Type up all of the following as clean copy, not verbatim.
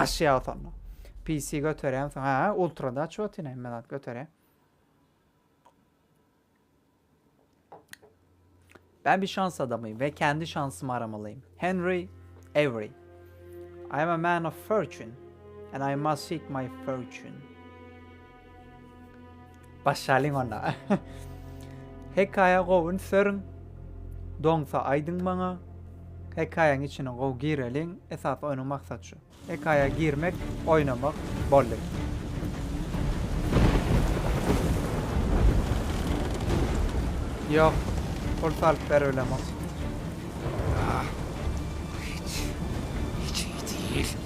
başlıyor sonra. PC götüreyim. Ha, ultra'da açıyor yine hemen götüreyim. Ben bir şans adamıyım ve kendi şansımı aramalıyım. Henry Avery. I am a man of fortune and I must seek my fortune. Başlayalım ona. Hekaya kovun sörün. Donsa aydın bana. Hekayanın içine kov girelim. Esas oyunun maksat şu. Hekaya girmek, oynamak, bolluk. Yok. Kurtalık ver öyle mas. Hiç iyi değil.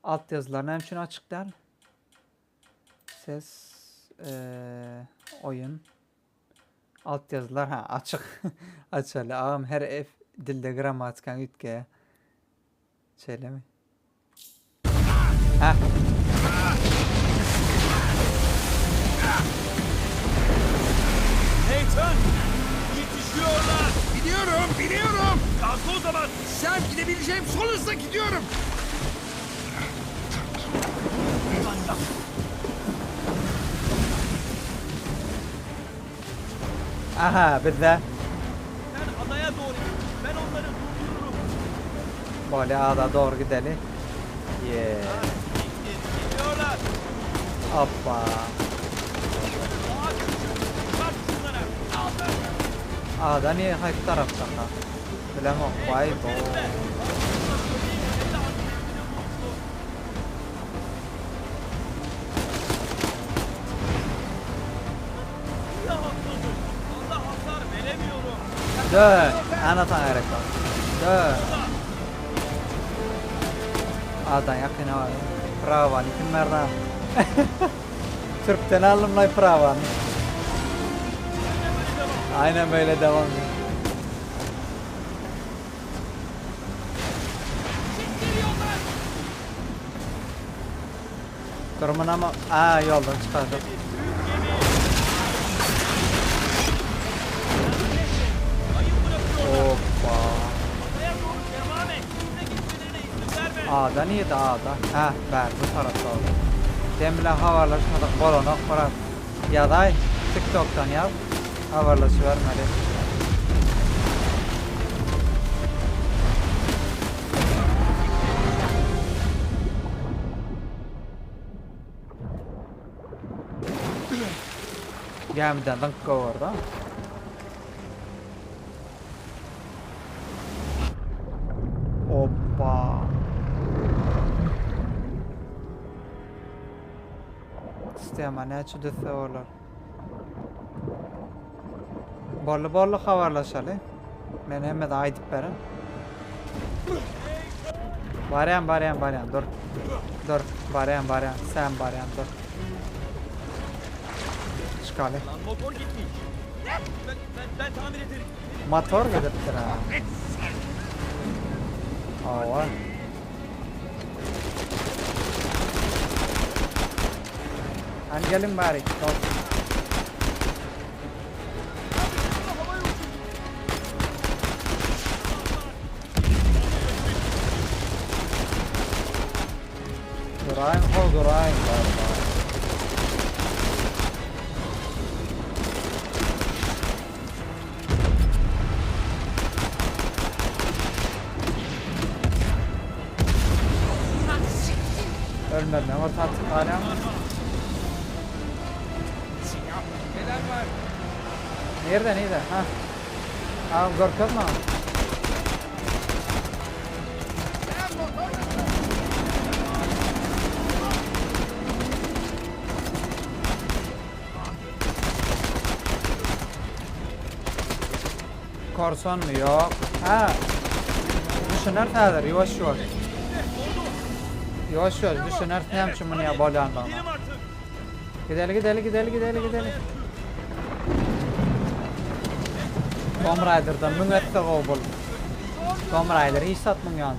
Alt yazıların hem için açık değil. Ses, oyun, alt yazılar açık. Açalı. Ağam her dilde gramatikten ütke. Şöyle mi? Ha. Nathan! Yetişiyorlar! Biliyorum. Kalk o zaman! Sen gidebileceğim son hızla gidiyorum. Aha bir de Sen adaya doğru git. Ben onları durdururum. böyle ada doğru gidelim. Yeah. Geliyorlar. Hoppa. Bak şunlara. Aldır. Ada niye hayır tarafta ha? Bilemem. Vay be. Ya haklısın. Allah hasar veremiyorum. Dön. Anlatan gerek var. Dön. Ada yakın var. Pravan. Kim nerede? Türk'ten aldım lay pravan. Aynen böyle devam ediyor. Durumun ama yoldan çıkardım. Hoppa. Adaya doğru devam et. Bize gitmelerine izin verme. A'da neydi A'da? Ha, ver bu tarafta oldu. Demle havarlaşmadık kolona kurar. Ya da TikTok'tan yap. Havarlaşı vermeli. Gemiden dakika orada. Hoppa. İsteyemem ne çudüse olur. Bollu havarlaşalı. Ben hemen de aydıp verin. Barayan dur. Dur barayan sen barayan dur. Çıkalı. Lan motor gitmiş. Ben tamir ederim. Motor gidiptir ha. Ava. Hani gelin bari. Dur. Durayım galiba. Ölmem ne var tatlı hala mı? Neler var? Nerede? Ha. Abi korkak mı? Korsan mı? Yok. Ha. Düşünür nedir? Yavaş. Düşünür ne için bunu ya bolyandan. Gidelim artık. Gidelim. Tom Raider'dan mün etse kovbul. Tom Raider hiç satmın yani.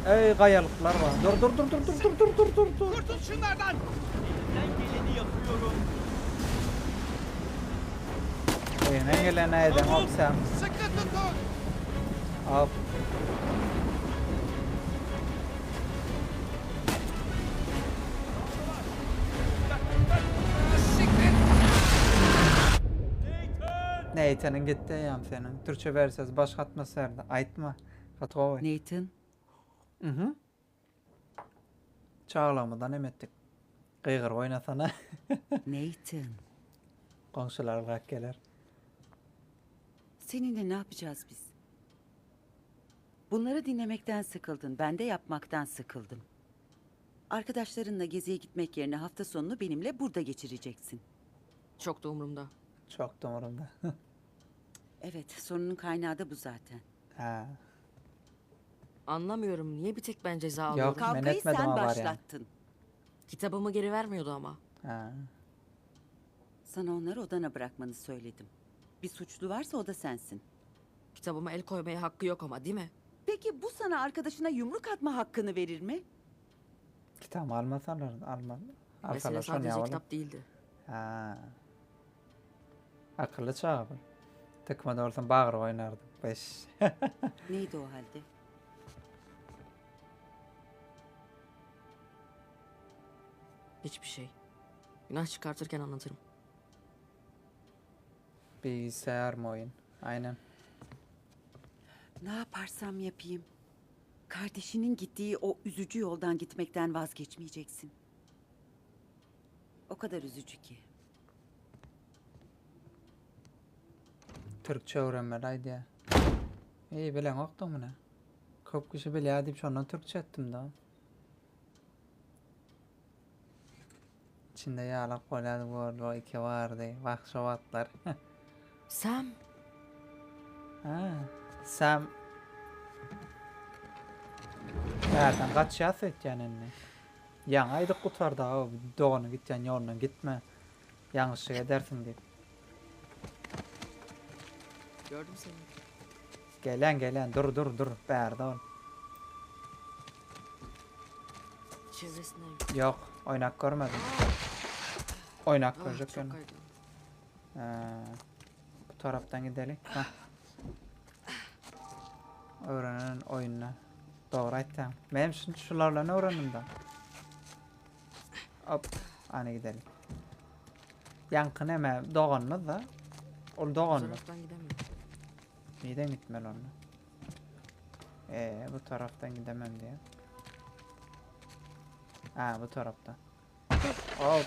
Ey kayalıklar var. Dur. Kurtul şunlardan. Ben geleni yapıyorum. Oyun engelene edem hop sen. Sıkı tutun. Hop. Nathan'ın gitti yam senin. Türkçe versiyası başka atmosferde. Aytma. Katova. Nathan, Mhm. Çağlamadan emettik. Kıygır oynasana. Nathan. Komşular bırak gelir. Seninle ne yapacağız biz? Bunları dinlemekten sıkıldın. Ben de yapmaktan sıkıldım. Arkadaşlarınla geziye gitmek yerine hafta sonunu benimle burada geçireceksin. Çok da umurumda. Çok da umurumda. Evet, sorunun kaynağı da bu zaten. Ha. Anlamıyorum niye bir tek ben ceza Yok. alıyorum. Ben Kavgayı etmedim sen ama var yani. başlattın. Kitabımı geri vermiyordu ama. Ha. Sana onları odana bırakmanı söyledim. Bir suçlu varsa o da sensin. Kitabıma el koymaya hakkı yok ama değil mi? Peki bu sana arkadaşına yumruk atma hakkını verir mi? Kitap almasalar alma. Mesele Alsalar şunu sadece yapalım. kitap değildi. Ha. Akıllı çağ bu. Tıkmadı olsun bağır oynardım. Beş. Neydi o halde? Hiçbir şey. Günah çıkartırken anlatırım. Bilgisayar mı oyun? Aynen. Ne yaparsam yapayım. Kardeşinin gittiği o üzücü yoldan gitmekten vazgeçmeyeceksin. O kadar üzücü ki. Türkçe öğrenmeliydi ya. İyi bilen yoktu mu ne? Çok kişi biliyor deyip sonra Türkçe ettim daha. İçinde yağlak oladı vardı, iki vardı, vahşavatlar. Sam. Ha, Sam. Nereden kaç yas et yani ne? Yan aydık kurtardı abi. Doğunu gideceksin yolundan gitme. Yanlış şey edersin deyip. Gördüm seni. Gelen dur. Berda ol. Çevresindeyim. Yok oynak görmedim. Oynak Ah, görecek çok yani. kaydı. Bu taraftan gidelim. Hah. Öğrenenin oyununa. Doğru ayttam. Benim şimdi şularla ne öğrendim da? Hop. Hani gidelim. Yankın eme doğanlı da. O Bu doğanlı. taraftan gidemiyorum. Neden gitmeli onu? Bu taraftan gidemem diye. Ha bu taraftan. Hop.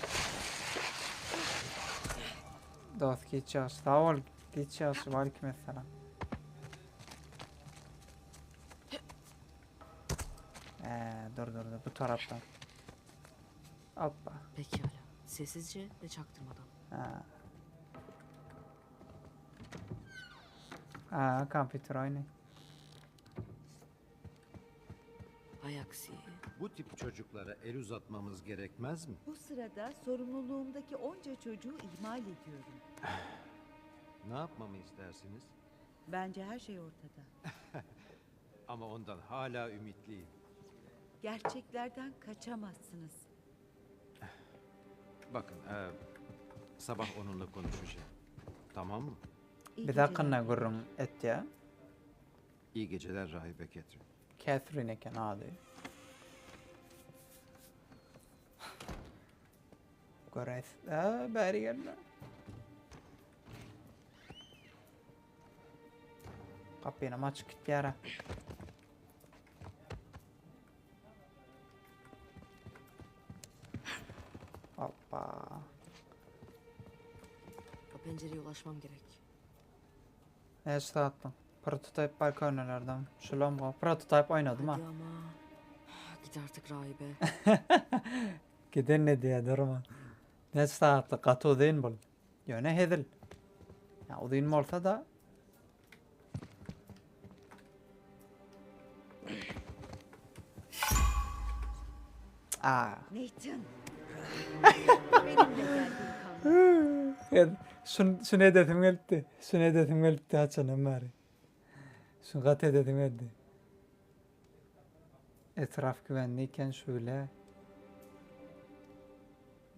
Dost geçiyoruz. Sağ ol. Geçiyoruz. Aleykümselam. Dur bu taraftan. Hoppa. Pekala. Sessizce ve çaktırmadan. Kompütür oyunu. Hay aksi. Bu tip çocuklara el uzatmamız gerekmez mi? Bu sırada sorumluluğumdaki onca çocuğu ihmal ediyorum. Ne yapmamı istersiniz? Bence her şey ortada. Ama ondan hala ümitliyim. Gerçeklerden kaçamazsınız. Bakın, sabah onunla konuşacağım. Tamam mı? İyi Bir dakika geceler. ne görürüm et ya. İyi geceler Rahibe Catherine. Catherine eken adı. Görev. Bari gelme. Kapıyı açık git yara. Hoppa. O pencereye ulaşmam gerek. Ne sattım? Prototype belki oynalardan. Şulam bu. Prototype oynadım ha. Hadi ama. Git artık rahibe. Giden ne diye durma. Ne sattı? Katı değil mi? Yöne hedil. Ya o değil mi olsa da. Nathan. Benimle geldiğin kalmadı. Şunu edetim geldi. Şunu edetim geldi. Açanım bari. Şunu kat edetim geldi. Etraf güvenliyken şöyle.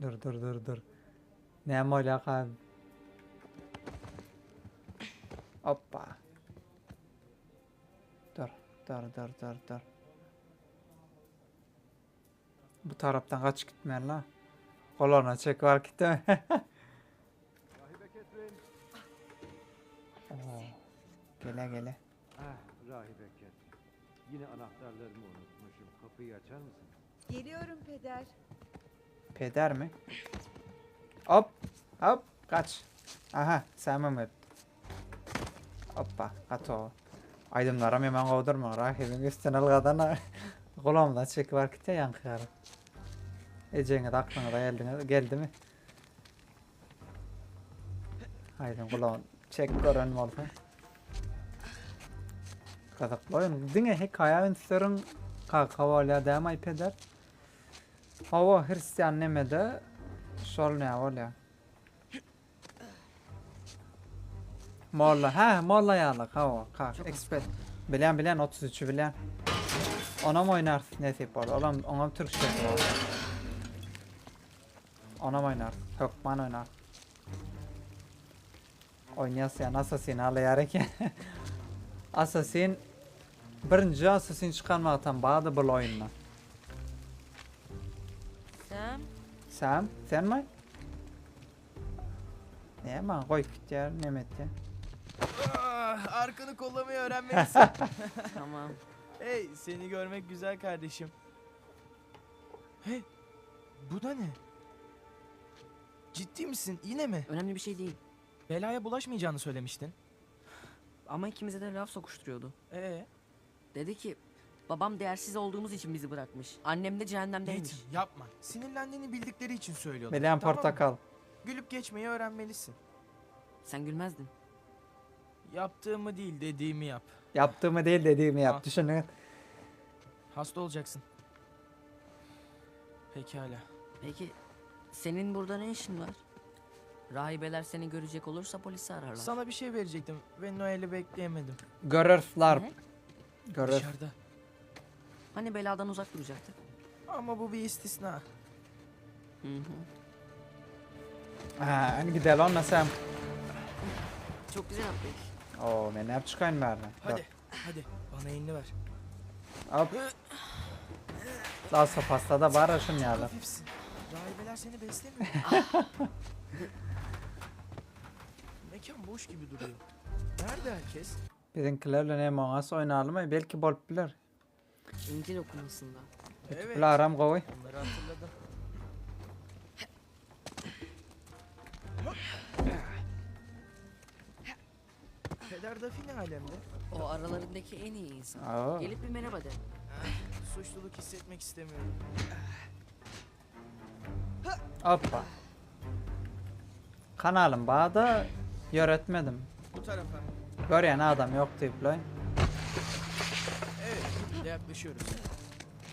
Dur. Ne molak abi. Hoppa. Dur. Bu taraftan kaç gitmeyen la. Kolona çek var gitme. Gele gele. Ah, rahibe Cat. Yine anahtarlarımı unutmuşum. Kapıyı açar mısın? Geliyorum peder. Peder mi? Hop. Hop. Kaç. Aha. Sen Mehmet. Hoppa. Kato. Aydınlarım hemen kovdurma. Rahibin üstüne algadana. Kulağımdan çek var ki yankı yarı. Eceğine de aklına da geldi mi? Aydın kulağın çek gören olsa. Kazak boyun. Dine hikayenin sırrın kavalya demay peder. Hava Hristiyan nemede şol ne olya. Molla molla yağlık hava expert. Bilen 33'ü bilen. Ona mı oynarsın nasip olur? Ona mı Türkçe olur? Ona mı oynar? Hökman oynar. Oynayasın Assassin alayarı ki. Assassin birinci Assassin çıkarmaktan bağlı bir oyunla. Sam, Sen mi? Ne man koy git ya Mehmet ya. Arkanı kollamayı öğrenmelisin. tamam. Hey, seni görmek güzel kardeşim. Hey, bu da ne? Ciddi misin? Yine mi? Önemli bir şey değil. Belaya bulaşmayacağını söylemiştin. Ama ikimize de laf sokuşturuyordu. Dedi ki babam değersiz olduğumuz için bizi bırakmış. Annem de cehennemdeymiş. Nathan, yapma. Sinirlendiğini bildikleri için söylüyorlar. Bilen Tamam mı? portakal. Gülüp geçmeyi öğrenmelisin. Sen gülmezdin. Yaptığımı değil, dediğimi yap. Yaptığımı değil dediğimi yap. Ah. Düşünün. Hasta olacaksın. Pekala. Peki senin burada ne işin var? Rahibeler seni görecek olursa polisi ararlar. Sana bir şey verecektim ve Noel'i bekleyemedim. Görürsler. Ne? Görür. Dışarıda. Hani beladan uzak duracaktık? Ama bu bir istisna. Hı hı. Ha, hani gidelim onunla Çok güzel atlayış. Oo, ben hep çıkayım bari. Hadi, hadi. Bana elini ver. Hop. Lasa pastada var şun ya da. Hafifsin. Rahibeler seni beslemiyor. Mekan boş gibi duruyor. Nerede herkes? Bizimkilerle ne manası oynayalım mı? Belki bol bilir. İncil okumasında. Evet. Bula aram koy. Onları hatırladım. Peder Duffy ne alemde? O aralarındaki en iyi insan. Oo. Gelip bir merhaba de. Suçluluk hissetmek istemiyorum. Hoppa. Kanalım bağda yöretmedim. Bu tarafa. Gören adam yok deyip lan. Evet, gitgide yaklaşıyoruz.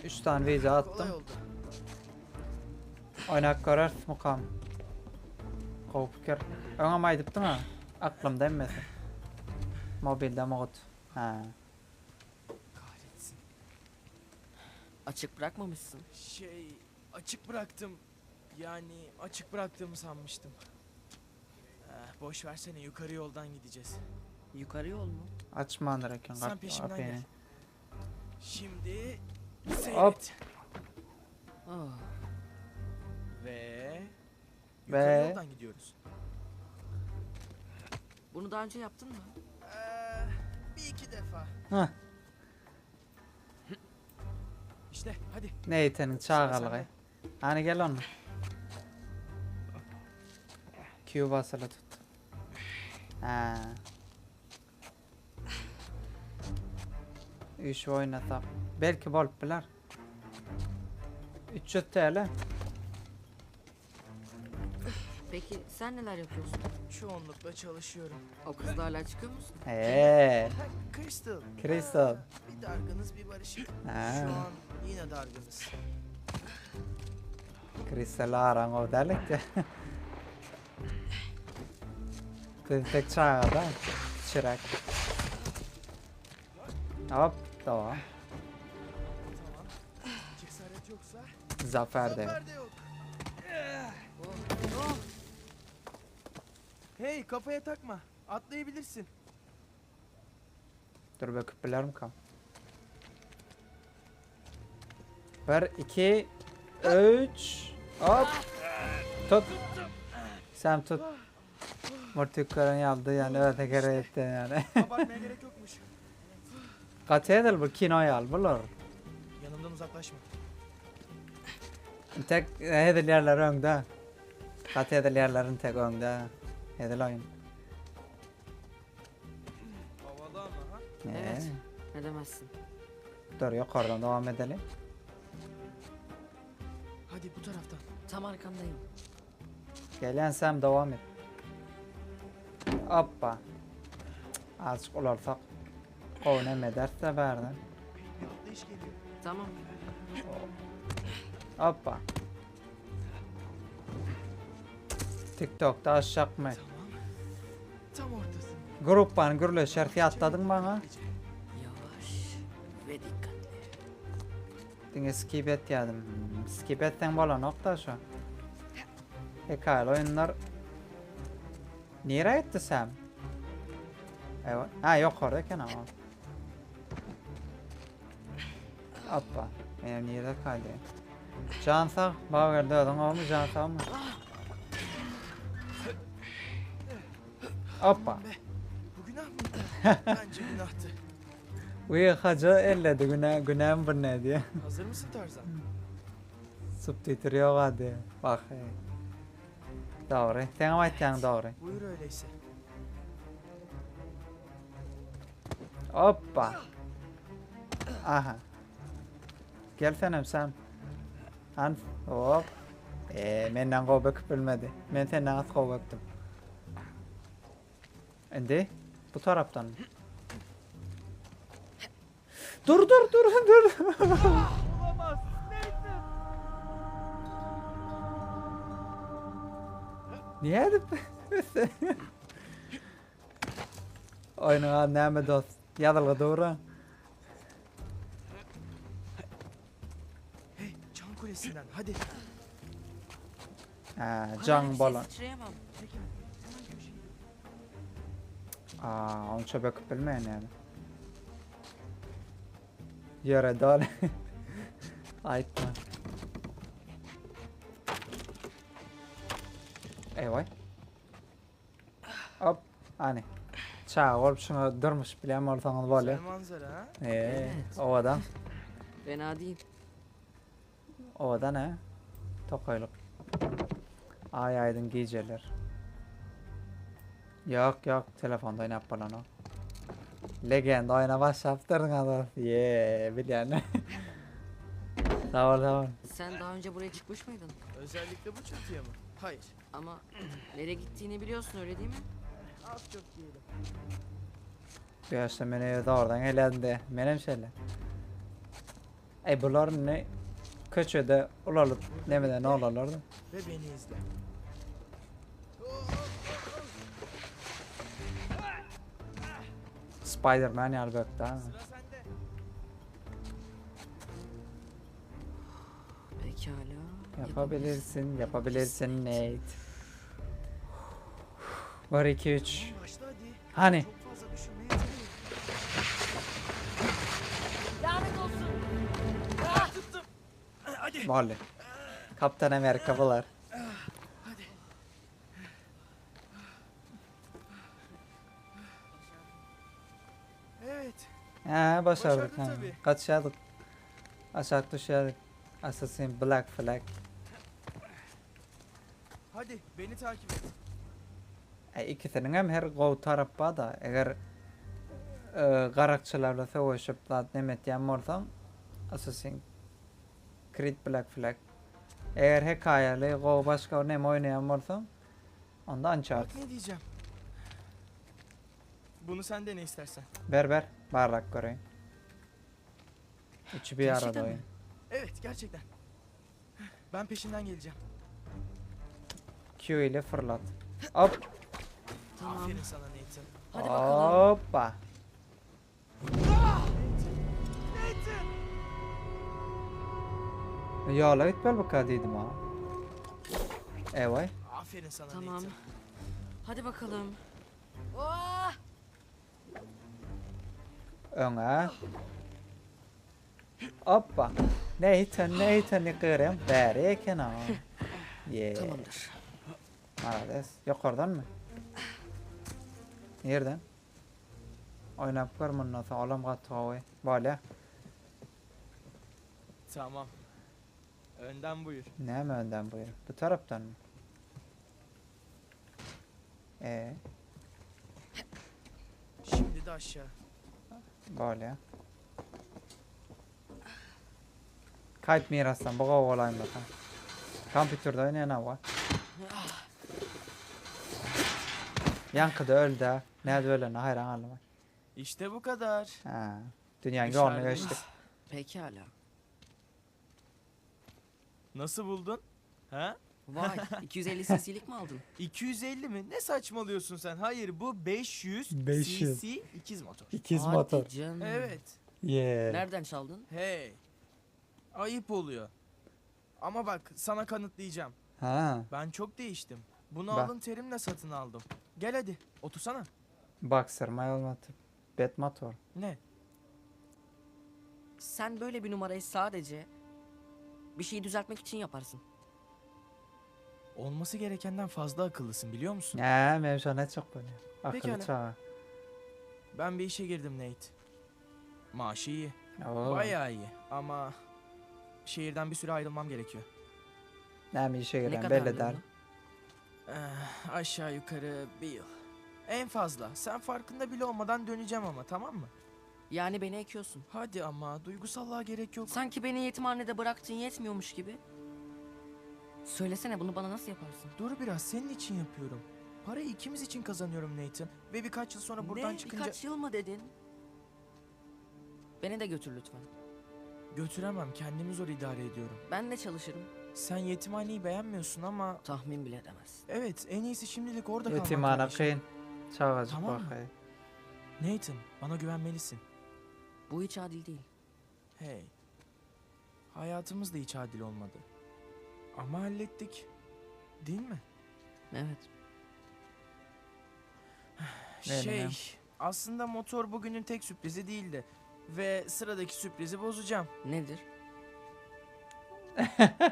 3 tane vize Kolay attım. oldu. Oynak görer mukam. Kopker. Öne maydıp değil mi? Aklım denmesin. Mobilde mod. Ha. Kahretsin. Açık bırakmamışsın. Açık bıraktım. Yani açık bıraktığımı sanmıştım. Boş versene, yukarı yoldan gideceğiz. Yukarı yol mu? Açman gereken Sen kart- peşimden AP'ni. gel. Şimdi Hop. seyret. Ah, Ve yukarı Ve- yoldan gidiyoruz. bunu daha önce yaptın mı? Bir iki defa. Hah. İşte hadi. Neytenin Sıra çağalığı. sende. Hani gel onu. Q basılı tut. Ha. 3 oynatak. Belki bol bilir. 300 TL. Peki sen neler yapıyorsun? Çoğunlukla çalışıyorum. O kızla hala çıkıyor musun? Ha, Crystal. Crystal. Bir dargınız bir barışık. Ha. Şu an yine dargınız. Crystal aran o derlik de. Tek çağda. Çırak. Hop. Tamam. Tamam. Cesaret yoksa Zafer de. zafer de yok. Hey, kafaya takma. Atlayabilirsin. Dur be küpelerim kam. 1, 2, 3. Hop. Tut. Sen tut. Murtiklerin yaptığı yani öte kere etti yani. Abartmaya gerek yokmuş. Kaç edil bu kinoya al bulur. Yanımdan uzaklaşma. Tek edil yerler önde. Kaç edil yerlerin tek önde. Edil oyun. Havalı ama ha. Evet. Ne demezsin. Dur yukarıdan devam edelim. Hadi bu taraftan. Tam arkandayım. Gelinsem devam et. Hoppa. Azıcık olursak. Kovnem ederse verdim. Bir atlayış geliyor. Tamam. Hoppa. TikTok'ta aşağı mı? Tamam. Tam ortasın. Gruppan gürleşer atladın bana. Yavaş ve dikkatli. Dine skip et yadım. Skip etten bola nokta şu. Hikaye oyunlar. Nereye gitti sen? Evet. Ha yok oradayken ama. Hoppa. Benim nerede kaydı? Cansak. Bana verdi adam olmuş cansak mı? Hoppa. Bu günah mı? Bence günahtı. Uyuyakacı elledi günahım bu ne diye. Hazır mısın Tarzan? Subtitre yok hadi. Bak. Doğru. Sen ama etken doğru. Buyur öyleyse. Hoppa. Aha. Gelsene sen. Hans. Hop. Menden kovbek bilmedi. Ben senden az kovbektim. Şimdi bu taraftan mı? Dur. Olamaz. Nathan. Niye edip? Oyunun anneme dost. Yadılga doğru. Hey, Çan Kulesi'nden hadi. Ha, can balon. Sıçrayamam. Peki, hemen köşeye. Onu çöbek bilmeyin yani. Yöre dal. Ayıp lan. Eyvay. Hop. Hani. Çağ olup şuna durmuş bileyim ortadan böyle. Güzel manzara ha. Evet. Ovadan. Fena değil. Ovada ne? Tokayluk. Ay aydın giyceler. Yok telefonda oynap bana o. Legend oyna başlattırdın adam. Biliyorsun. Sağ ol. Sen daha önce buraya çıkmış mıydın? Özellikle bu çatıya mı? Hayır. Ama nereye gittiğini biliyorsun öyle değil mi? Az çok diyelim. Bir yaşta beni de oradan elendi. Benim şeyle. Bunlar ne? Köşede olalıp ne olurlardı? Ve beni izle. Spider-Man elbette ha. Sıra sende. Pekala. Yapabilirsin Nate. Var 2-3. Başla hadi. Hani? Çok fazla düşünmeye gerek yok. Lanet olsun. Tuttum. Hadi. Vallahi. Kaptan Amerika bunlar. Hadi. Evet. Ha başardık. Başardın Ha. tabii. Kaçıyorduk. Aşağı düşüyorduk. Assassin Black Flag. Hadi beni takip et. İkisinin hem her gov tarafı da eğer qarakçılarla savaşıp da demet yamorsan Assassin Creed Black Flag. Eğer hikayeli gov başka ne oynayan varsa onda Bak Uncharted. ne diyeceğim. Bunu sen de ne istersen. Ver bardak göreyim. Üçü bir arada Gerçekten mi? oyun. Evet gerçekten. Ben peşinden geleceğim. Q ile fırlat. Hop. Tamam. Aferin sana Nathan. Hadi bakalım. Hoppa. Ya la itbel bakadıydım ha. Evet. Aferin sana Tamam. Nathan. Hadi bakalım. Oh! Öne. Hoppa. Nathan'ı kırayım. Beri kenar. Yeah. Tamamdır. Marades. Yukarıdan mı? Nereden? Oynayıp görmün nasıl olam katı oy. Böyle. Tamam. Önden buyur. Ne mi önden buyur? Bu taraftan mı? Şimdi de aşağı. Böyle. Kayıt mirastan bu olayım bakalım. Kompütürde oynayan var. Yankıda öldü. Nerede öyle ne hayran anlamak. İşte bu kadar. Ha. Dünyanın yolunu Dışarıdayız. geçtik. Pekala. Nasıl buldun? Ha? Vay 250 cc'lik mi aldın? 250 mi? Ne saçmalıyorsun sen? Hayır, bu 500 500. cc ikiz motor. İkiz Hadi canım. Evet. Yeah. Nereden çaldın? Hey. Ayıp oluyor. Ama bak, sana kanıtlayacağım. Ha. Ben çok değiştim. Bunu Bak. alın terimle satın aldım. Gel hadi, otursana. Boxer, may olmadı. Bet motor. Ne? Sen böyle bir numarayı sadece bir şeyi düzeltmek için yaparsın. Olması gerekenden fazla akıllısın, biliyor musun? Ya mevzu ne çok böyle. Pekala. Akıllı çağı. Ben bir işe girdim Nate. Maaşı iyi. Oo. Bayağı iyi ama şehirden bir süre ayrılmam gerekiyor. Ne bir işe Ne giren kadar belli der. Aşağı yukarı bir yıl. En fazla. Sen farkında bile olmadan döneceğim ama, tamam mı? Yani beni ekiyorsun. Hadi ama, duygusallığa gerek yok. Sanki beni yetimhanede bıraktığın yetmiyormuş gibi. Söylesene bunu bana nasıl yaparsın? Dur biraz, senin için yapıyorum. Parayı ikimiz için kazanıyorum Nathan. Ve birkaç yıl sonra buradan Ne? çıkınca... Birkaç yıl mı dedin? Beni de götür lütfen. Götüremem, kendimi zor idare ediyorum. Ben de çalışırım. Sen yetimhaneyi beğenmiyorsun ama... Tahmin bile edemezsin. Evet, en iyisi şimdilik orada kalmak. Yetimhane kardeşim. kıyın. Çağacık Tamam mı? bakayım. Nathan, bana güvenmelisin. Bu hiç adil değil. Hey. Hayatımız da hiç adil olmadı. Ama hallettik. Değil mi? Evet. Benim ya. Aslında motor bugünün tek sürprizi değildi. Ve sıradaki sürprizi bozacağım. Nedir?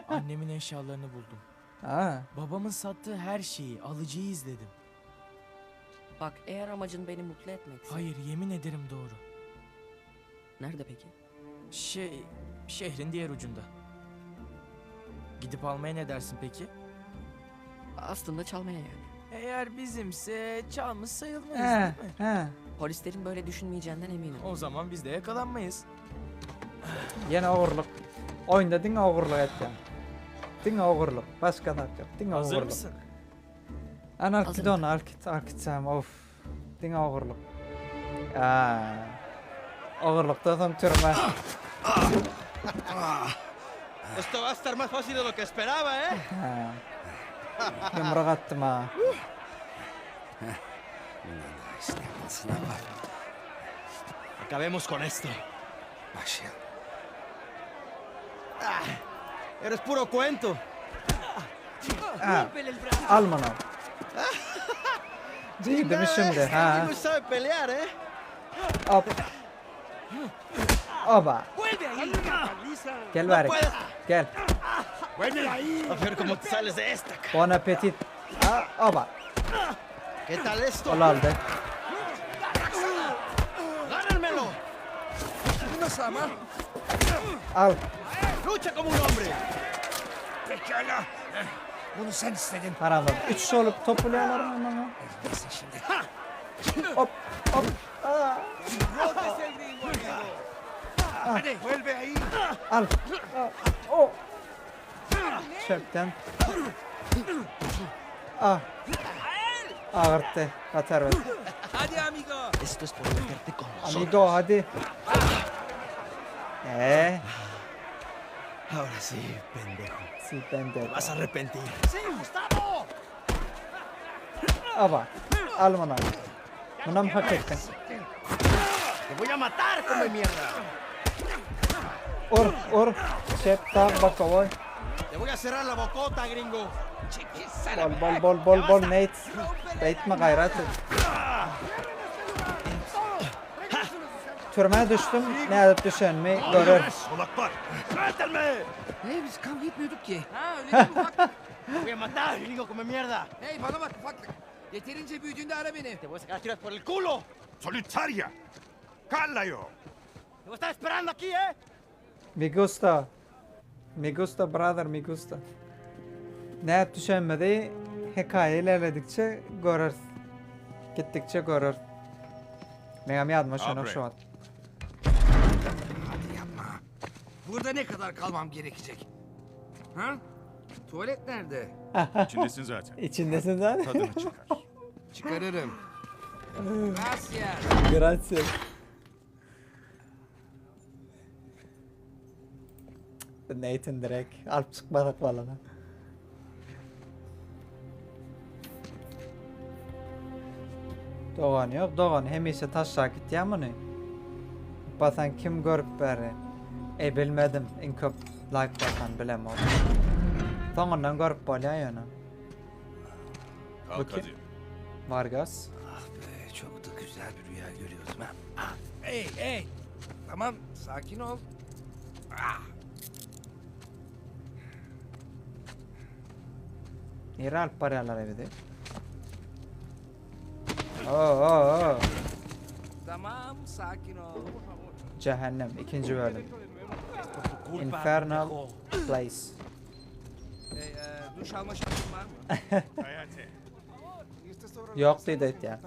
Annemin eşyalarını buldum. Ha. Babamın sattığı her şeyi, alıcıyı izledim. Bak eğer amacın beni mutlu etmekse. Hayır, yemin ederim doğru. Nerede peki? Şehrin diğer ucunda. Gidip almaya ne dersin peki? Aslında çalmaya yani. Eğer bizimse çalmış sayılmayız, He. değil mi? He. Polislerin böyle düşünmeyeceğinden eminim. O zaman biz de yakalanmayız. Yine oğurluk. Oyunda din oğurluk edeceğim. Din oğurluk. Başka da yok. Din Hazır oğurluk. mısın? Anarkidon, arkitsam of. Din oğurluk. Aa. Oğurlukta son türme. Esto va a estar más fácil de lo que esperaba, ¿eh? Ha. Yumruk attım ha. Acabemos con esto. Ah, eres puro cuento. Ha. Al bunu. Değildi mi şimdi? Este Ha. no sabe pelear, ¿eh? Hop. Oba. ¡Vuelve ahí! Gel bari. Gel. ¡Vuelve ahí! A ver cómo te sales de esta. Bon appetit. Ha. Oba. ¿Qué tal esto? Ol aldı. ¡Gánenmelo! ¡Una sama! Al. ¡Lucha como un hombre! Pekala. Bunu sen istedin. Paramı. Üç olup topluyorlar mı ama? Hop. Hop. Aa. ¡Rotes el ritmo, amigo! ¡Vale, vuelve ahí! Al. Aa. O. Çöpten. Ah. Ağırttı. Katar ver. ¡Hadi, amigo! Esto es por meterte con Amigo hadi. Ahora sí, pendejo. Si ben de. Vas a arrepentir. ¡Sí, Gustavo! Aba. Al bunu. Buna mı hak ettin? ¡Te voy a matar, come mierda! Or. Çöpten bak oy. ¡Te voy a cerrar la bocota, gringo! Chiquisa Bol Nate. Beytme gayratı. Türmeye düştüm. Ne edip düşen mi görür. ¡Solaklar! ¡Suéltenme! Biz kavga etmiyorduk ki. ¡Ah, öyle değil mi ufaklık? ¡Te voy a matar, gringo, come mierda! Hey bana bak ufaklık. Yeterince büyüdüğünde ara beni. Te voy a sacar tiras por el culo. Solitaria! Callayo! Te voy a estar esperando aquí, ¿eh? Me gusta. Me gusta brother, me gusta. Ne düşenmedi hikaye ilerledikçe görür. Gittikçe görür. Meğam yazma şunu Abre. şu an. Hadi yapma. Burada ne kadar kalmam gerekecek? Ha? Tuvalet nerede? İçindesin zaten. İçindesin zaten. Tadını çıkar. Çıkarırım. Gracias. Gracias. Nathan direkt alp çıkmadık falan. Doğan yok, Doğan hemişe taşla gitti ya bunu. Basan kim görüp beri? Bilmedim, en köp like basan bilem oldu. Sonundan görüp böyle yani. Kalk Bakayım. hadi. Vargas. Ah be, çok da güzel bir rüya görüyordum ha. Ah, hey hey. Tamam, sakin ol. Ah. Nere alp paralar evde? Oo. Tamam, sakin ol. Cehennem, ikinci bölüm. Infernal Place. Hey, duş alma şansın var mı? Hayati. Yok dedi ya.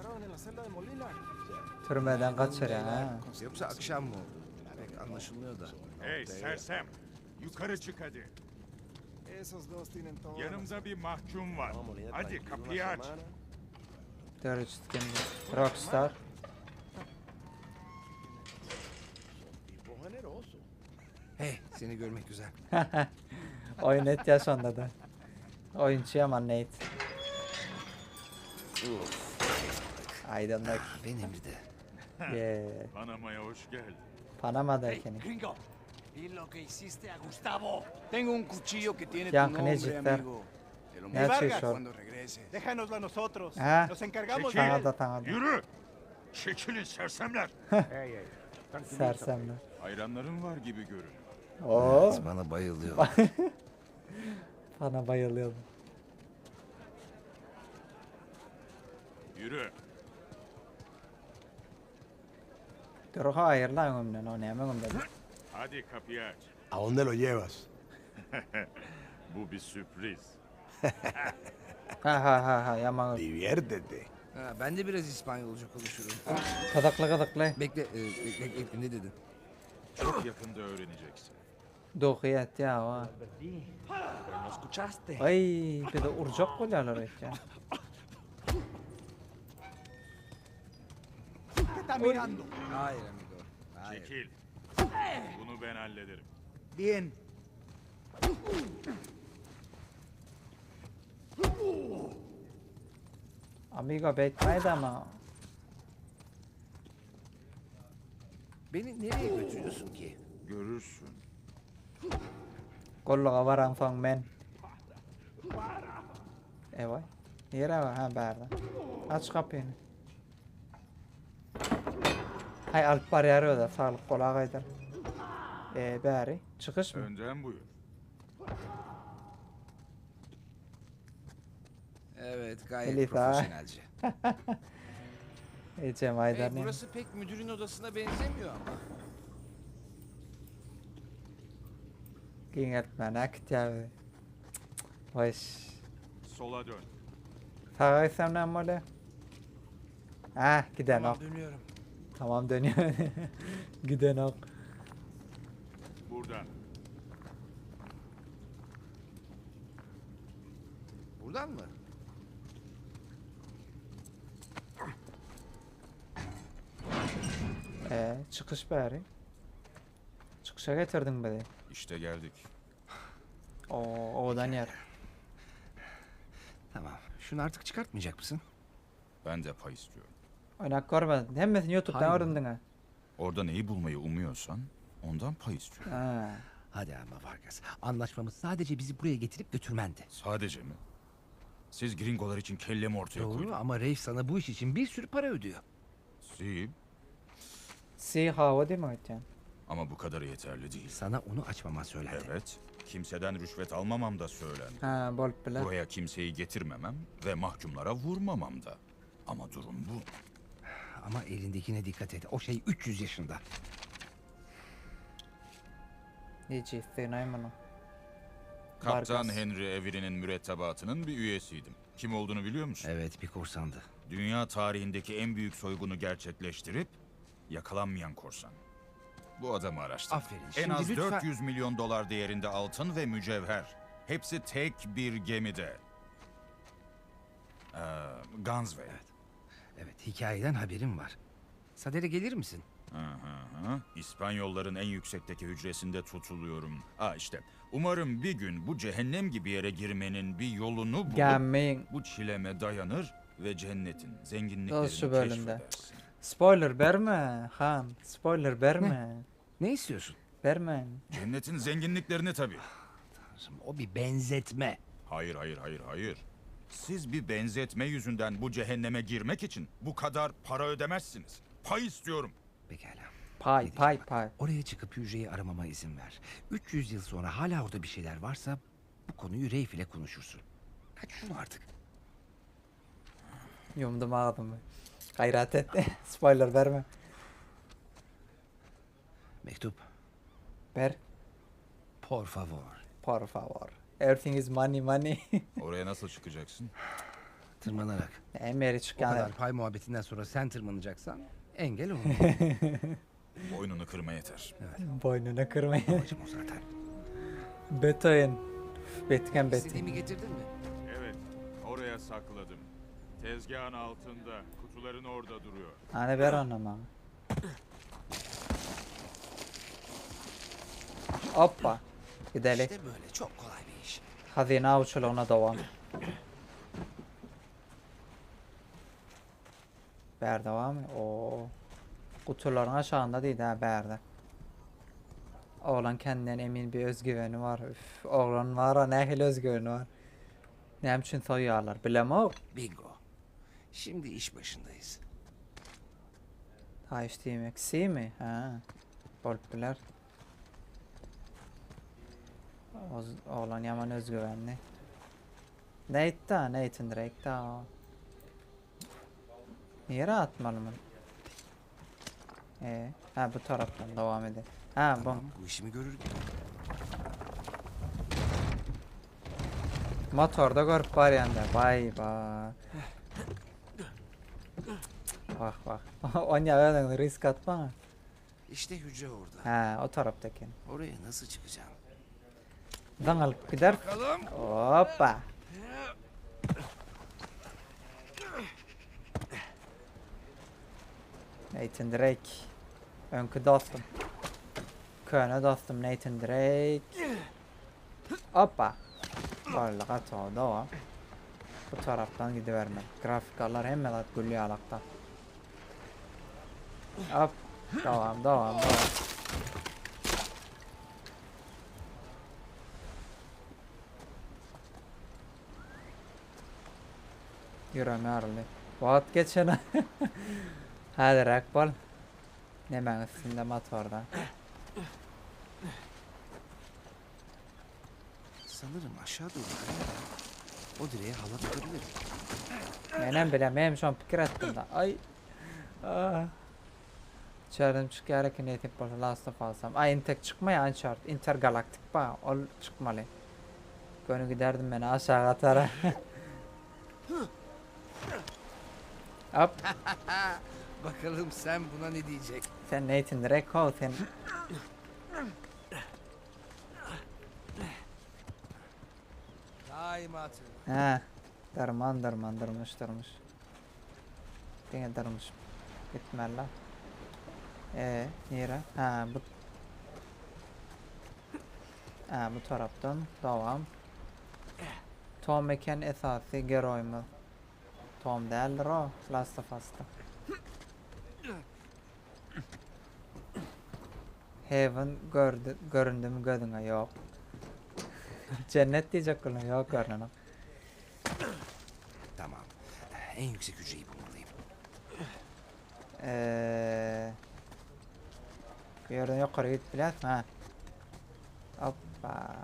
Türmeden kaçır ya. Yoksa akşam mı oldu? Pek anlaşılmıyor da. Hey sersem. Yukarı çık hadi. Yanımda bir mahkum var. Hadi kapıyı aç. Dörüstkin Rockstar. Hey, seni görmek güzel. Oyun et ya sonunda da. Oyuncu ama Nate. Aydınlık. Ben emride. Yeah. Panama'ya hoş geldin. Panama'dakini. Gringo, di lo que hiciste a Gustavo. Tengo un cuchillo que tiene Ya, tu con el nombre, Jester. amigo. Te lo Ya, meto sí, sure. cuando regreses. Déjanoslo a nosotros. Ha? Nos encargamos de Çekil. él. Sana da. Yürü. Çekilin sersemler. Sersemler. Hayranların var gibi görünüyor. Oo. Bana bayılıyor. Bana bayılıyordum. Yürü. Dur hayır lan ömrün o ne ömrün dedi. Hadi kapıyı aç. ¿A dónde lo llevas? Bu bir sürpriz. Ha yaman. Diviértete. Ha, ben de biraz İspanyolca konuşurum. Kadıklı. Bekle, bekle, ne dedin? Çok yakında öğreneceksin. Dokuyat ya o. ¿No escuchaste? Ay bir de urcak koyarlar ya. ¿Qué está mirando? Hayır amigo. Hayır. Çekil. Bunu ben hallederim. Bien. Amigo bekleyin ama. Beni nereye götürüyorsun ki? Görürsün. Kolluğa varan son men. Evet. Yere var ha berda. Aç kapıyı. Hay alp bariyeri da sağlık kolağa kaydır. Bari çıkış mı? Önden buyur. Evet, gayet Elif ha. profesyonelce. Ecem Hey, Aydar ne? burası pek müdürün odasına benzemiyor ama. Gingetmen akt ya. Hoş. Sola dön. Sağa gitsem ne böyle? Ah giden ok. Dönüyorum. Tamam dönüyor. Giden ok. Buradan. Buradan mı? Çıkış bari. Çıkışa getirdin beni. İşte geldik. Odan yer. Tamam. Şunu artık çıkartmayacak mısın? Ben de pay istiyorum. Oynak görmedin. Hemmesini YouTube'dan Hayır. öğrendin ha. Orada neyi bulmayı umuyorsan ondan pay istiyorum. Ha. Hadi ama Vargas. Anlaşmamız sadece bizi buraya getirip götürmendi. Sadece mi? Siz gringolar için kellemi ortaya Doğru koydunuz. ama Reif sana bu iş için bir sürü para ödüyor. Sib, Si hava değil mi ötüyen? Ama bu kadarı yeterli değil. Sana onu açmama söylendi. Evet, kimseden rüşvet almamam da söylendi. Ha, bolup biler. Buraya kimseyi getirmemem ve mahkumlara vurmamam da. Ama durum bu. Ama elindekine dikkat et. O şey 300 yaşında. Hiç isteğinayım onu. Kaptan Vargas. Henry Avery'nin mürettebatının bir üyesiydim. Kim olduğunu biliyor musun? Evet, bir korsandı. Dünya tarihindeki en büyük soygunu gerçekleştirip yakalanmayan korsan. Bu adamı araştırdım. Aferin. En Şimdi az lütfen- 400 milyon dolar değerinde altın ve mücevher. Hepsi tek bir gemide. Gunsway. Evet, hikayeden haberim var. Sadere gelir misin? İspanyolların en yüksekteki hücresinde tutuluyorum. İşte. Umarım bir gün bu cehennem gibi yere girmenin bir yolunu bulup Gelmeyin. bu çileme dayanır ve cennetin Nasıl zenginliklerini şu bölümde? keşfedersin. Spoiler verme Han. Spoiler verme. Ne istiyorsun? Verme. Cennetin zenginliklerini tabii. O bir benzetme. Hayır. Siz bir benzetme yüzünden bu cehenneme girmek için bu kadar para ödemezsiniz. Pay istiyorum. Pekala. Pay Ne pay diyeceğim? pay. Oraya çıkıp hücreyi aramama izin ver. 300 yıl sonra hala orada bir şeyler varsa bu konuyu Reif ile konuşursun. Hadi şunu artık. Yumdum ağzımı. Gayret et. Spoiler verme. Mektup. Ver. Por favor. Por favor. Everything is money money. Oraya nasıl çıkacaksın? Tırmanarak. Emeri O çıkan. kadar pay muhabbetinden sonra sen tırmanacaksan engel olma. Boynunu kırma yeter. Boynuna kırmayın. Amacım o zaten. Betoyun. Betken beti. İstediğimi getirdin mi? Evet, oraya sakladım. Tezgahın altında, kutuların orada duruyor. Hani ver anama. Hoppa. Gidelim. İşte böyle çok kolay bir iş. Hazine avcılığına devam. Ver devam. Oo. Kutuların aşağında değil ha Ber'de. Oğlan kendinden emin bir özgüveni var. Üf, oğlan var ha ne hil özgüveni var. Ne için soyuyorlar bilemem. Bingo. Şimdi iş başındayız. Ha işte eksiği mi? Ha. Bolpiler. Oğlan yaman özgüvenli. Nathan Drake da. Yere atmalı mı? Ha bu taraftan devam edelim. Ha Tamam, bu işimi görür gibi. bu motorda görüp var yanında. Vay bak. Bak. Onya öyle risk atma. İşte hücre orada. Ha o taraftaki. Oraya nasıl çıkacağım? Dan alıp gider. Bakalım. Hoppa. Nathan Drake. Önkü dostum. Köne dostum Nathan Drake. Hoppa. Vallahi kaçağı da var. Bu taraftan gidivermek. Grafikallar hemen at gülüyor alakta. Hop. Devam. Yürüme arlı. Vaat geçene. Hadi rakbol. Hemen üstünde motorda. Sanırım aşağı doğru kayarak o direğe halat atabilirim. Benim bilemeyim şu an fikir ettim da. Ay. İçeriden çıkarak ne tip olsa Last of alsam. Ay Intek çıkmaya Uncharted. Intergalaktik ba. Ol çıkmalı. Gönü giderdim beni aşağı atara. Hop. Bakalım sen buna ne diyecek? Sen Nathan Drake ol sen. Daima hatırla. Ha. Durmuş. Yine durmuş. Gitmeli. Nere? Ha bu taraftan devam. Tom Mekan esası Geroy mu? Tom değildir o. Last of Us'ta. Heaven göründü mü gözüne? Yok. Cennet diyecek kulun. Yok görünüm. Tamam. En yüksek hücreyi bulmalıyım. Bir yerden yukarı git bilet ha. Hoppa.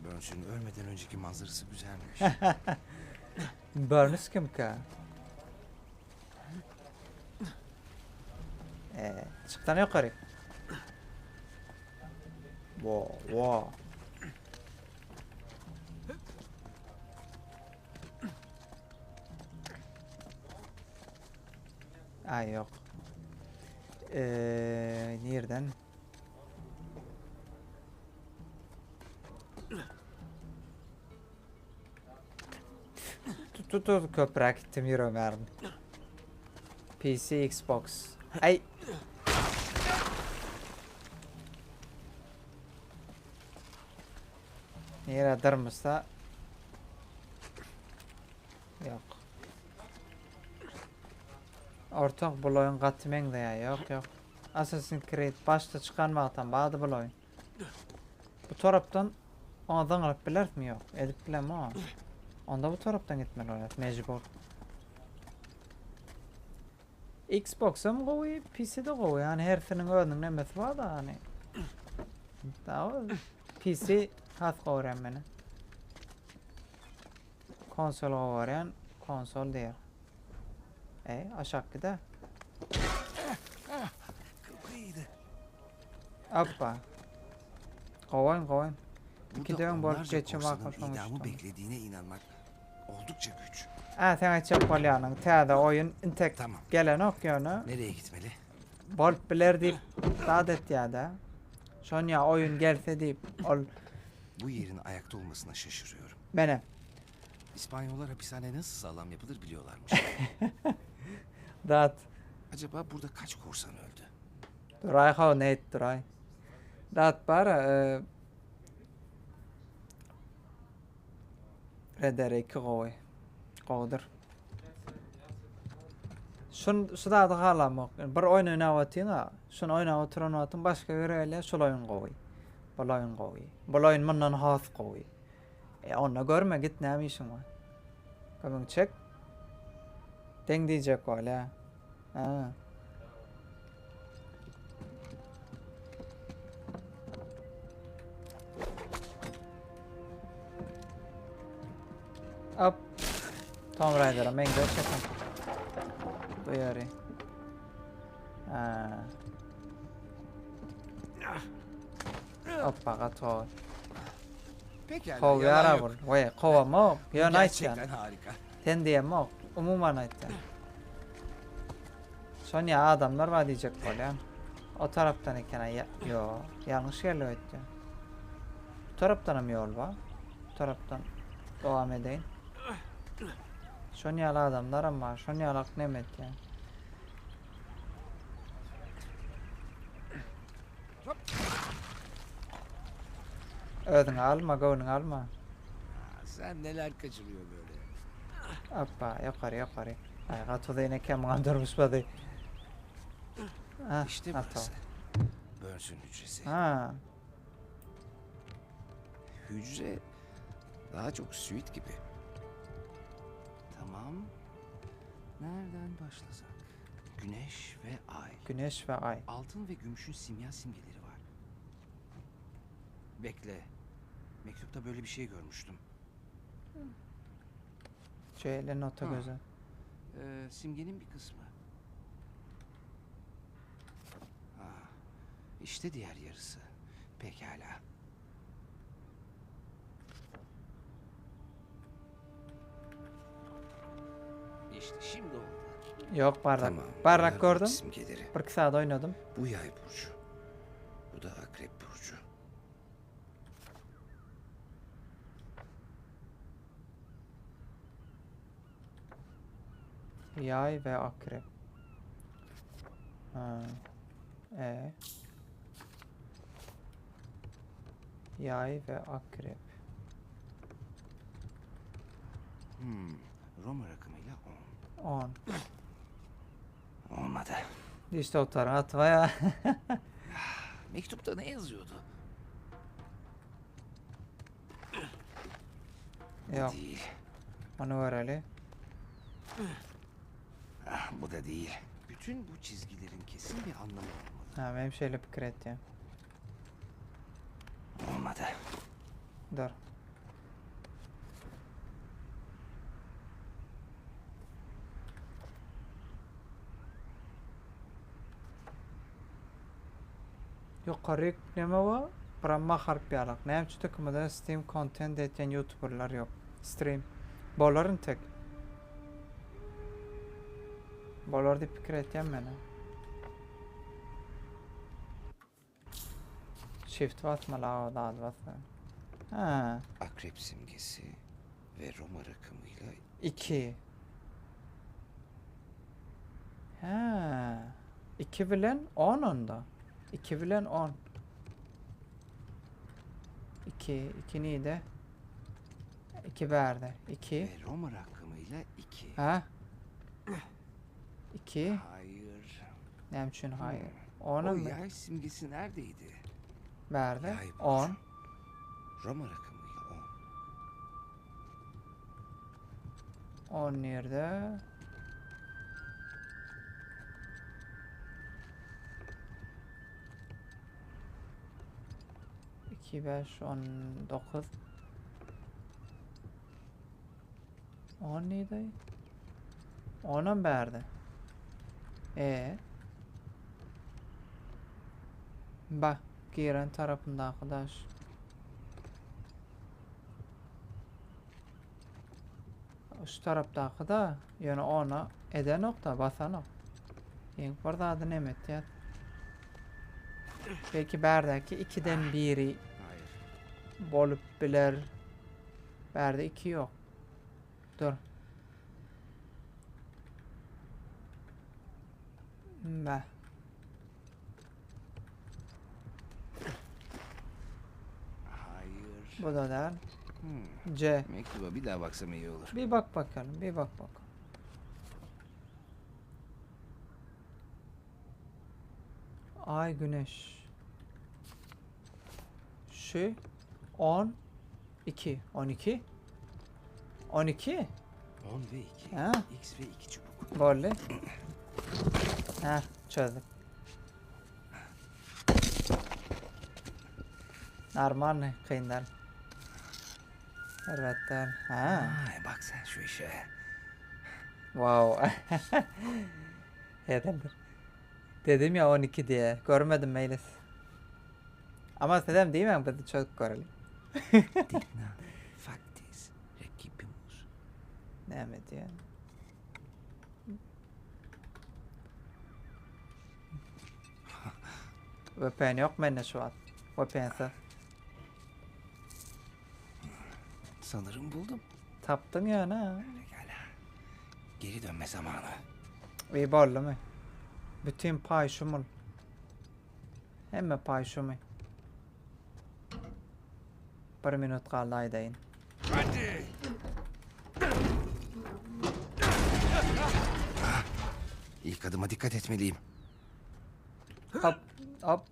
Burns'ün ölmeden önceki manzarası güzelmiş. Burns kim ki? Çık lan yukarı. Wow. Ay yok. Nereden? Tut köprek gittim yürü mermi. PC, Xbox. Ay. Nere durmuşsa yok. Ortak bu oyun katmen de ya yok. Assassin's Creed başta çıkanmaktan bağdı bu oyun. Bu taraftan ondan alıp bilir mi yok? Edip bilem o. Onda bu taraftan gitmeli oynat mecbur. Xbox'um kovuyor, PC'de kovuyor. Yani her senin önünün emesi var da hani. Daha PC has kovuyan beni. Konsol kovuyan konsol değil. Aşağı gide. Hoppa. Koyun. İki dön bol geçim idamı beklediğine inanmak oldukça güç. Sen açıp polyanın. Teada oyun tek Tamam. gelen okyanı. Nereye gitmeli? Bol bilir deyip dadet ya da. Son ya oyun gelse deyip ol Bu yerin ayakta olmasına şaşırıyorum. benim. İspanyollar hapishane nasıl sağlam yapılır biliyorlarmış. Dat. Acaba burada kaç korsan öldü? Duray how net duray. Dat bara Rederek koy. Qodir. Şu da halamak. Bir oyun oynayatın şunu oynayatın başka bir öyle şu oyun koy. Bu oyun koy. Bu oyun bundan has koy. Onu görme git ne işin var. Komün çek. Den diyecek öyle. Ha. Up. Tomb Raider'a ben de çekim. Bu yeri. Hoppa kato. Pekala. Kov yalan yara yok. vur. Vay kova mı? Ya nice Gerçekten harika. Sen diye mi? Umuman nice. Son ya adamlar var diyecek böyle. O taraftan iken yo yanlış yerle etti. Bu taraftan mı yol var? Bu taraftan devam edeyim. Son yalı adamlar ama son yalak ne met ya. Ödün alma, gönün alma. Sen neler kaçırıyor böyle? Hoppa yukarı. Ay katoda yine kemin andırmış badi. İşte burası. Burns'ün hücresi. Ha. Hücre daha çok suite gibi. Tamam. Nereden başlasak? Güneş ve ay. Güneş ve ay. Altın ve gümüşün simya simgeleri var. Bekle. Mektupta böyle bir şey görmüştüm. Şöyle nota Ha. güzel. Simgenin bir kısmı. İşte diğer yarısı. Pekala. İşte şimdi oldu. Yok bardak. Tamam. Bardak bunlar gördüm. simgeleri. 40 saat oynadım. Bu yay burcu. Bu da akrep burcu. Yay ve akrep. Ha. Yay ve akrep. Roma rakamıyla 10. 10. Olmadı. İşte o tarafa ya. Mektupta ne yazıyordu? Yok. Değil. Onu ver Ali. Bu da değil. Bütün bu çizgilerin kesin bir anlamı olmalı. Ha benim şeyle fikir et ya. Olmadı. Dur. Yukarı yükleme var. Bırakma harp yalak. Ne yapçı takımda Steam content eten YouTuber'lar yok. Stream. Boların tek. Bolar deyip fikir etken beni. Shift basma la o da az basma. Ha. Akrep simgesi ve Roma rakamıyla 2. Ha. 2 bilen 10 onda. 2 bilen 10. 2 neydi? 2 verdi. 2. ve Roma rakamıyla 2. Ha? 2. Hayır. Ne için hayır? O 10'un mu? yay simgesi neredeydi? Verdi. Yay burcu. 10. Roma rakamıyla 10. 10 nerede? İki, 5, 19. 10 neydi? 10'a mı verdi? Bak, giren tarafında arkadaş. Şu taraftaki da yani ona eden nokta basan. Yani burada adı ne ya? Belki berdeki 2'den biri Hayır. bolup bilir. Berde 2 yok. Dur. Be. Hayır. Bu da değil. Hmm. C. Mektuba bir daha baksam iyi olur. Bir bak bakalım. Bir bak bakalım. Ay güneş. Şu 12. 12. 12. 10 ve 2. Ha. X ve 2 çubuk. Böyle. Ha, çözdük. Normal ne? Kıyından. Evet. Ha. Ay bak sen şu işe. Wow. Yeterdir. Dedim ya 12 diye. Görmedim Melis. Ama dedim değil mi? Bu çok görelim. Digna factis recipimus. Ne mi diyor? VPN yok bende şu an. VPN'se. Sanırım buldum. Taptın ya ne? Pekala. Geri dönme zamanı. İyi bollu mu? Bütün paylaşımın. Hem paylaşımı. 1 minut kaldı aydayın. Hadi. İlk adıma dikkat etmeliyim. Hop hop.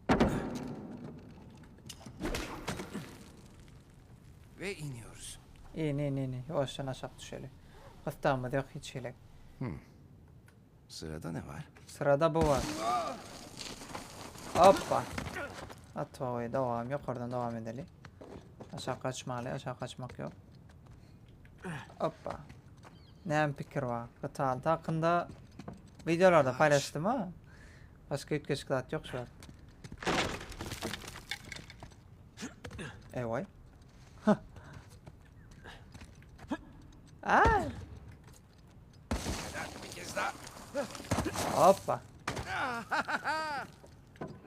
Ve iniyoruz. İyi. Yavaştan aşağı düşelim. Hastamadı yok hiç şeyle. Sırada ne var? Sırada bu var. Hoppa. At havayı devam yok. Oradan devam edelim. Aşağı kaçmalı. Aşağı kaçmak yok. Hoppa. Ne fikir var? Kıtal hakkında videolarda paylaştım ha. Başka yetkiçilat yok şu an. Vay. Aa. Bir kez daha. Hoppa.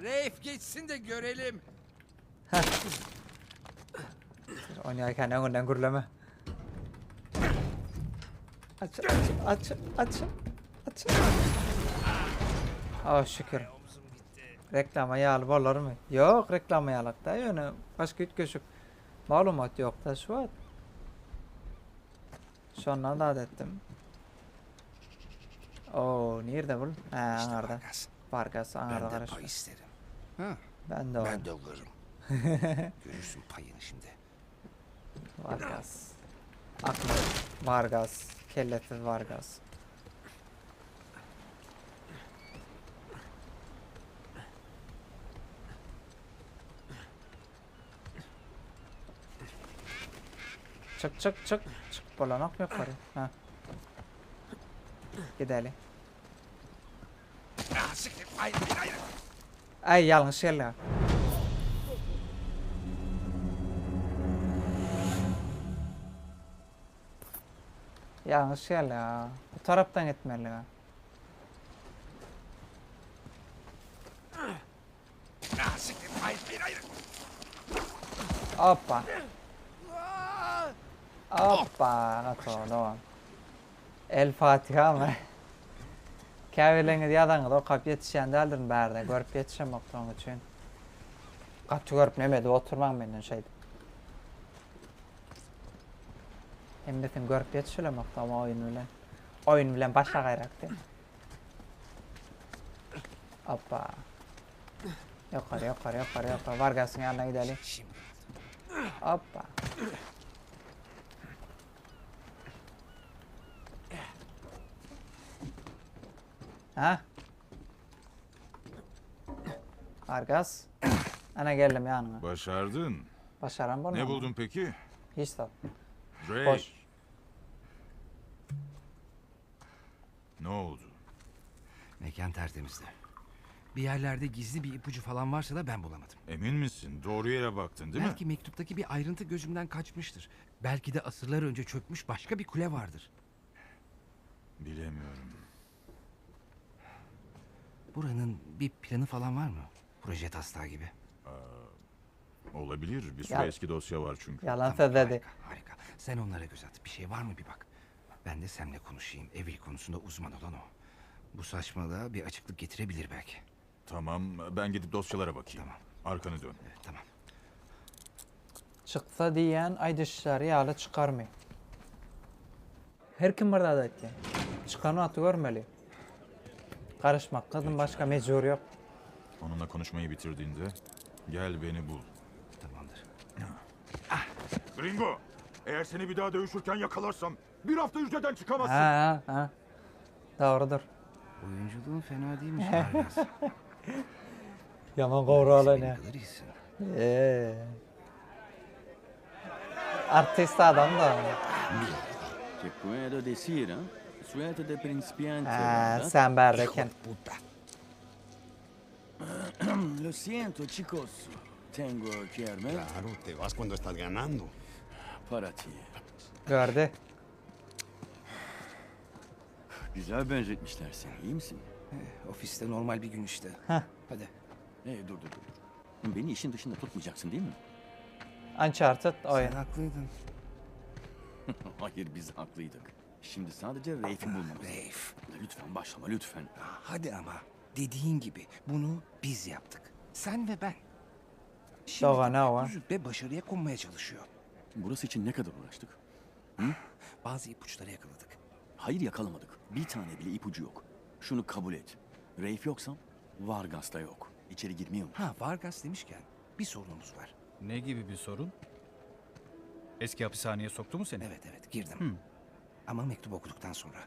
Reif geçsin de görelim. Oynarken önden gürleme. Aç. Oh şükür. Omzum gitti. Reklama yağlı olur mu? Yok reklama yağlık da yani başka hiç köşük malumat yok da şu an. Şundan da ettim. Oo nerede bu? Ha İşte anarda. Vargas. Vargas Ben anarda de karıştı. pay isterim. Ha, Ben de o. ben de alırım. Görürsün payını şimdi. Vargas. Aklı Vargas. Kellesiz Vargas. Çık çık çık. Çık bolanak yukarı. Ha. Gidelim. Ah, siktir. Hayır, hayır. Ay yanlış yerler. Yanlış yerler. Bu taraftan gitmeli. Ah, siktir. Hayır, hayır. Hoppa. Hoppa. Natolo. El Fatiha mı? Käbirleňi ýadan o kap yetişen däldirin bärde görüp yetişemek onun üçin. Gaty görüp nemedi oturmaň menden şeýdi. Hem sen görüp yetişemek ama oyun bilen başa gaýrakdy. Hoppa. Yukarı. Vargas'ın yanına gidelim. Şimdi. Hoppa. Ha? Vargas. Ana geldim yanına. Başardın. Başaran bunu. Ne buldun peki? Hiç de. Ray. Boş. Ne oldu? Mekan tertemizdi. Bir yerlerde gizli bir ipucu falan varsa da ben bulamadım. Emin misin? Doğru yere baktın değil Belki mektuptaki bir ayrıntı gözümden kaçmıştır. Belki de asırlar önce çökmüş başka bir kule vardır. mi? Bilemiyorum. Buranın bir planı falan var mı? Proje taslağı gibi. Olabilir. Bir sürü Ya- eski dosya var çünkü. Yalan söyledi. Harika. Sen onlara göz at. Bir şey var mı bir bak. Ben de seninle konuşayım. Evil konusunda uzman olan o. Bu saçmalığa bir açıklık getirebilir belki. Tamam, ben gidip dosyalara bakayım. Tamam. Arkanı dön. Evet, tamam. Çıksa diyen ay dışarı yağlı çıkarmıyor. Her kim burada da etti. Çıkanı atı görmeli. Karışmak kadın başka mecbur yok. Onunla konuşmayı bitirdiğinde gel beni bul. Tamamdır. Gringo, eğer seni bir daha dövüşürken yakalarsam bir hafta hücreden çıkamazsın. Ha. Doğrudur. Oyunculuğun fena değilmiş Vargas. Yaman kovralı Benim ne? kadar iyisin. Artist adam da. Te puedo decir, ¿eh? Suerte de principiante, Ha, ¿verdad? sen berdeken. Puta. Lo siento, chicos. Tengo que irme. Claro, te vas cuando estás ganando. Para ti. Gördü. Güzel benzetmişler seni, iyi misin? Ofiste normal bir gün işte. Heh. Hadi. Dur. Beni işin dışında tutmayacaksın değil mi? Uncharted oyun. Sen haklıydın. Hayır, biz haklıydık. Şimdi sadece Rafe'i bulmamız. Rafe. Lütfen başlama, lütfen. Hadi ama. Dediğin gibi bunu biz yaptık. Sen ve ben. Doğru, Şimdi ne var? züppe başarıya konmaya çalışıyor. Burası için ne kadar uğraştık? Bazı ipuçları yakaladık. Hayır, yakalamadık. Bir tane bile ipucu yok. Şunu kabul et. Rafe yoksa Vargas da yok. İçeri girmiyor mu? Ha, Vargas demişken bir sorunumuz var. Ne gibi bir sorun? Eski hapishaneye soktu mu seni? Evet girdim. Ama mektup okuduktan sonra.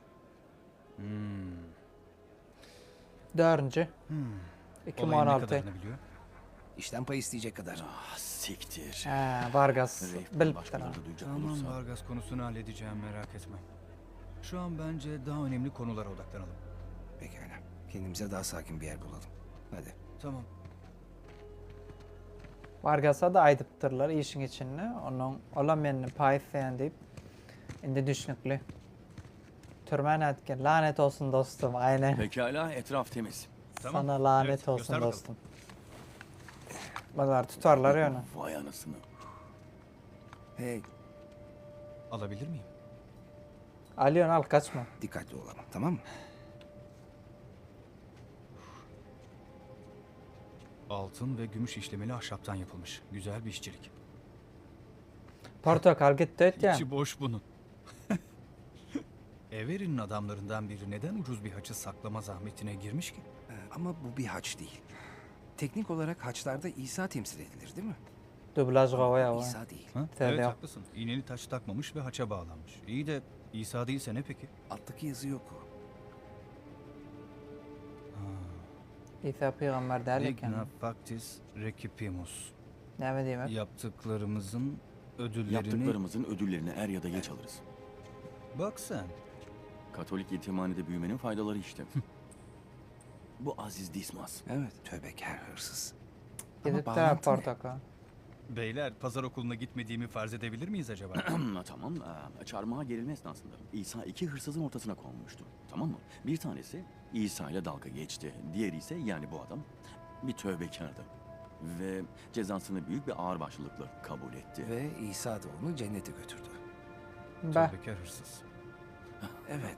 Dördüncü. Olayın ne 2016. kadarını biliyor? İşten pay isteyecek kadar. Ah, siktir. Ha, Vargas. Rafe'den Bilip başkaları da duyacak Tamam, olursa. Vargas konusunu halledeceğim, merak etme. Şu an bence daha önemli konulara odaklanalım. Pekala. Kendimize daha sakin bir yer bulalım. Hadi. Tamam. Vargas'a da aydıptırlar işin içinde. Onun olamayanını pay isteyen deyip indi düşünüklü. Türmen etken. Lanet olsun dostum. Aynen. Pekala, etraf temiz. Tamam. Sana lanet Evet, olsun göster bakalım. dostum. Bakar tutarlar ya onu. Vay anasını. Hey, Alabilir miyim? Alıyorsun al kaçma. dikkatli olalım, tamam mı? Altın ve gümüş işlemeli ahşaptan yapılmış. Güzel bir işçilik. Portakal gitti et ya. İçi boş bunun. Everin'in adamlarından biri neden ucuz bir haçı saklama zahmetine girmiş ki? Ama bu bir haç değil. Teknik olarak haçlarda İsa temsil edilir değil mi? Dublaj kovaya var. İsa değil. Ha? Tabii Evet, yok. haklısın. İğneli taç takmamış ve haça bağlanmış. İyi de İsa değilse ne peki? Alttaki yazı yok o. İsa peygamber derken. Digna factis recipimus. Ne mi diyeyim? Yaptıklarımızın ödüllerini... Yaptıklarımızın ödüllerini er ya da geç alırız. Bak sen. Katolik yetimhanede büyümenin faydaları işte. Bu Aziz Dismas. Evet, tövbekar hırsız. Gidip de bağlantı ne? portakal. Beyler, pazar okuluna gitmediğimi farz edebilir miyiz acaba? Tamam. Çarmıha gerilme esnasında İsa iki hırsızın ortasına konmuştu. Tamam mı? Bir tanesi İsa ile dalga geçti. Diğeri ise yani bu adam bir tövbekardı. Ve cezasını büyük bir ağırbaşlılıkla kabul etti. Ve İsa da onu cennete götürdü. Be. Tövbekar hırsız. Evet.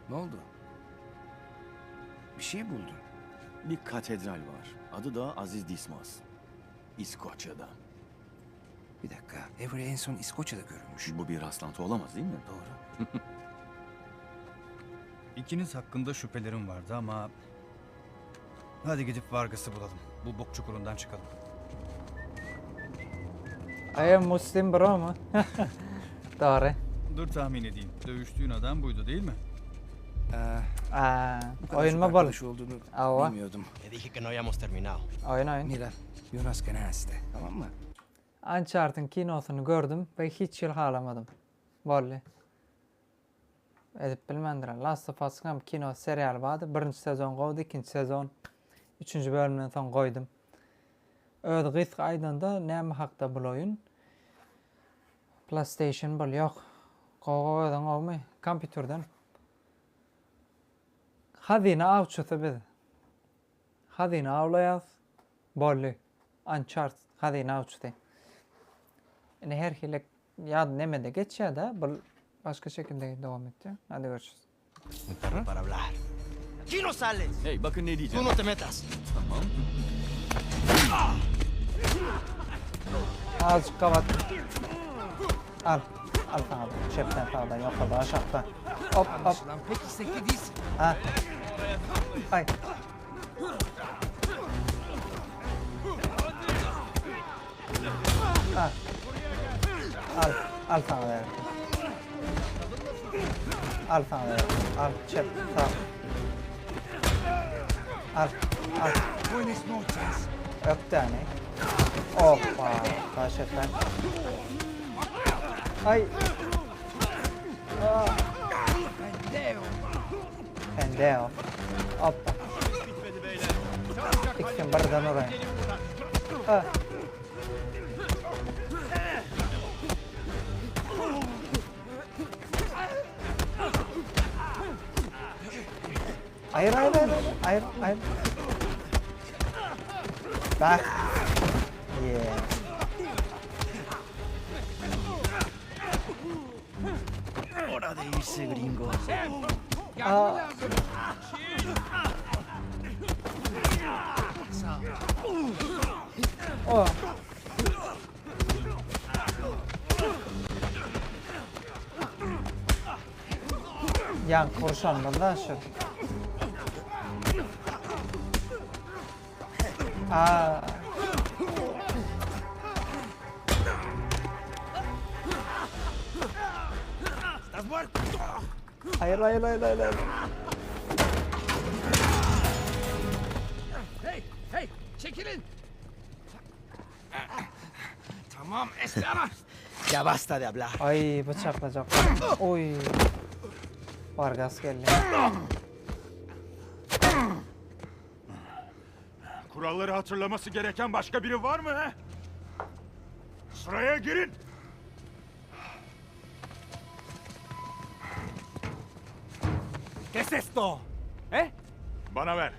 Ne oldu? Bir şey buldun. Bir katedral var. Adı da Aziz Dismas. İskoçya'da. Bir dakika, Avery en son İskoçya'da görülmüş. Bu bir rastlantı olamaz değil mi? Doğru. İkiniz hakkında şüphelerim vardı ama... Hadi gidip Vargas'ı bulalım. Bu bok çukurundan çıkalım. I am Muslim bro mu? Doğru. Dur tahmin edeyim. Dövüştüğün adam buydu değil mi? Bu kadar Oyun çok mu bol? arkadaş olduğunu Ava. bilmiyordum. Le dije que no habíamos terminado. Oyun. Mira, Jonas Genaste, tamam mı? Uncharted'ın kinosunu gördüm ve hiç yılhalamadım. Vallahi. Edip bilmendiler. Last of Us'ın hem kino serial vardı. Birinci sezon koydu, ikinci sezon. Üçüncü bölümden son koydum. Öyle gıyık aydında neymi hakta bul oyun. PlayStation bul yok. Koydan olmuyor. Kompüterden. Hazine avçusu biz. Hazine avlayaz. Bollu. Uncharted. Hazine avçusu. Yani her hile ya nemede geç ya da bu başka şekilde devam etti. Hadi görüşürüz. Para hablar. ¡Aquí no sales! Hey bakın ne ¡Tú diyeceğim. no te metas! Tamam. Azıcık kapat. Al. Al sana da. Şeften sağdan yok oldu aşağıda. Hop hop. Anlaşılan pek istekli değilsin. Ha. Ay. Al. Al. Al sana ver. Al sana ver. Al. Şef. Sağ. Al. Al. Buenas noches. Öptü hani. Hoppa. Taşetten. Ay. Aa. Pendeo. Hoppa. İkisini birden oraya. Ah. Hayır. Bak. Yeah. ¡Hora de irse, gringo! Aa. Oh. Yan kurşandan da şu. Aa. ¡Estás muerto! Hayır. Hey, çekilin. Tamam, espera. ¡Ya basta de hablar! Ay bıçaklayacak. Oy. Vargas geldi. Kuralları hatırlaması gereken başka biri var mı he? Sıraya girin. ¿Qué es esto? ¿Eh? Bana ver.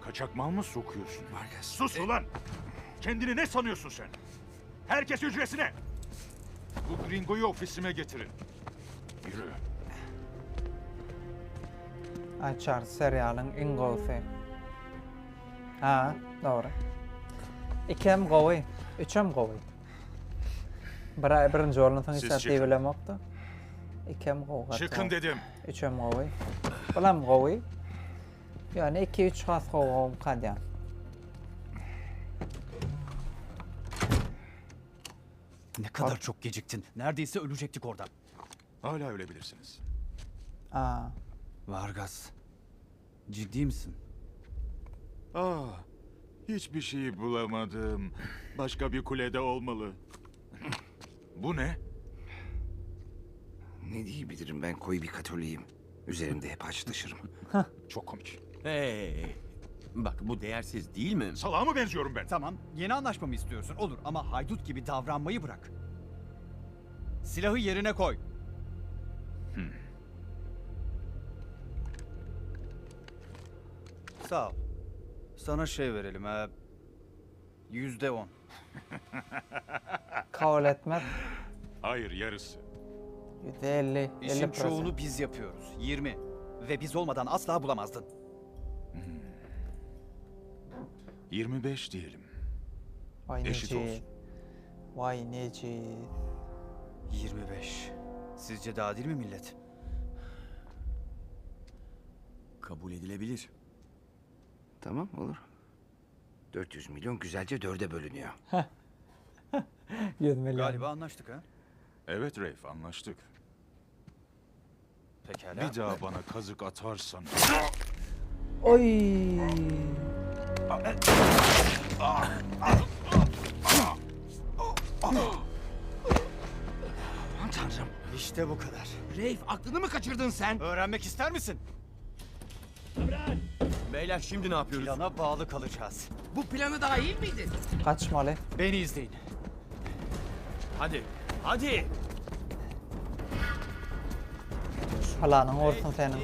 Kaçak mal mı sokuyorsun? Vargas. Sus ulan! Kendini ne sanıyorsun sen? Herkes hücresine! Bu gringoyu ofisime getirin. Yürü. Açar serialın ingosu. Ha, doğru. İkem govi, üçem govi. Birinci olun Siz ise çıkın. bilemekti. İkem govi. Çıkın dedim. Üçem govi. Bilam govi. Yani 2-3 has govi kadyan. Ne kadar çok geciktin. Neredeyse ölecektik orada. Hala ölebilirsiniz. Aa, Vargas. Ciddi misin? Ah, hiçbir şey bulamadım. Başka bir kulede olmalı. Bu ne? Ne diyebilirim, ben koyu bir Katoliyim. Üzerimde hep haç taşırım. Çok komik. Hey, bak bu değersiz değil mi? Salağa mı benziyorum ben? Tamam, yeni anlaşma mı istiyorsun? Olur ama haydut gibi davranmayı bırak. Silahı yerine koy. Sağ ol. Sana şey verelim ha. %10. Kabul etmez. Hayır, yarısı. %50. İşin 50%. çoğunu biz yapıyoruz. 20. Ve biz olmadan asla bulamazdın. 25 diyelim. Vay Eşit neci. olsun. Vay neci. 25. Sizce daha değil mi millet? Kabul edilebilir. Tamam, olur. 400 milyon güzelce 4'e bölünüyor. 100 milyon. Galiba anlaştık ha. Evet Reif, anlaştık. Pekala. Bir daha bana kazık atarsan... Oy. Aman tanrım. İşte bu kadar. Reif, aklını mı kaçırdın sen? Öğrenmek ister misin? Beyler şimdi ne yapıyoruz? Plana bağlı kalacağız. Bu planı dahil miydi? Kaçmalı. Beni izleyin. Hadi, hadi. Planın olsun senin.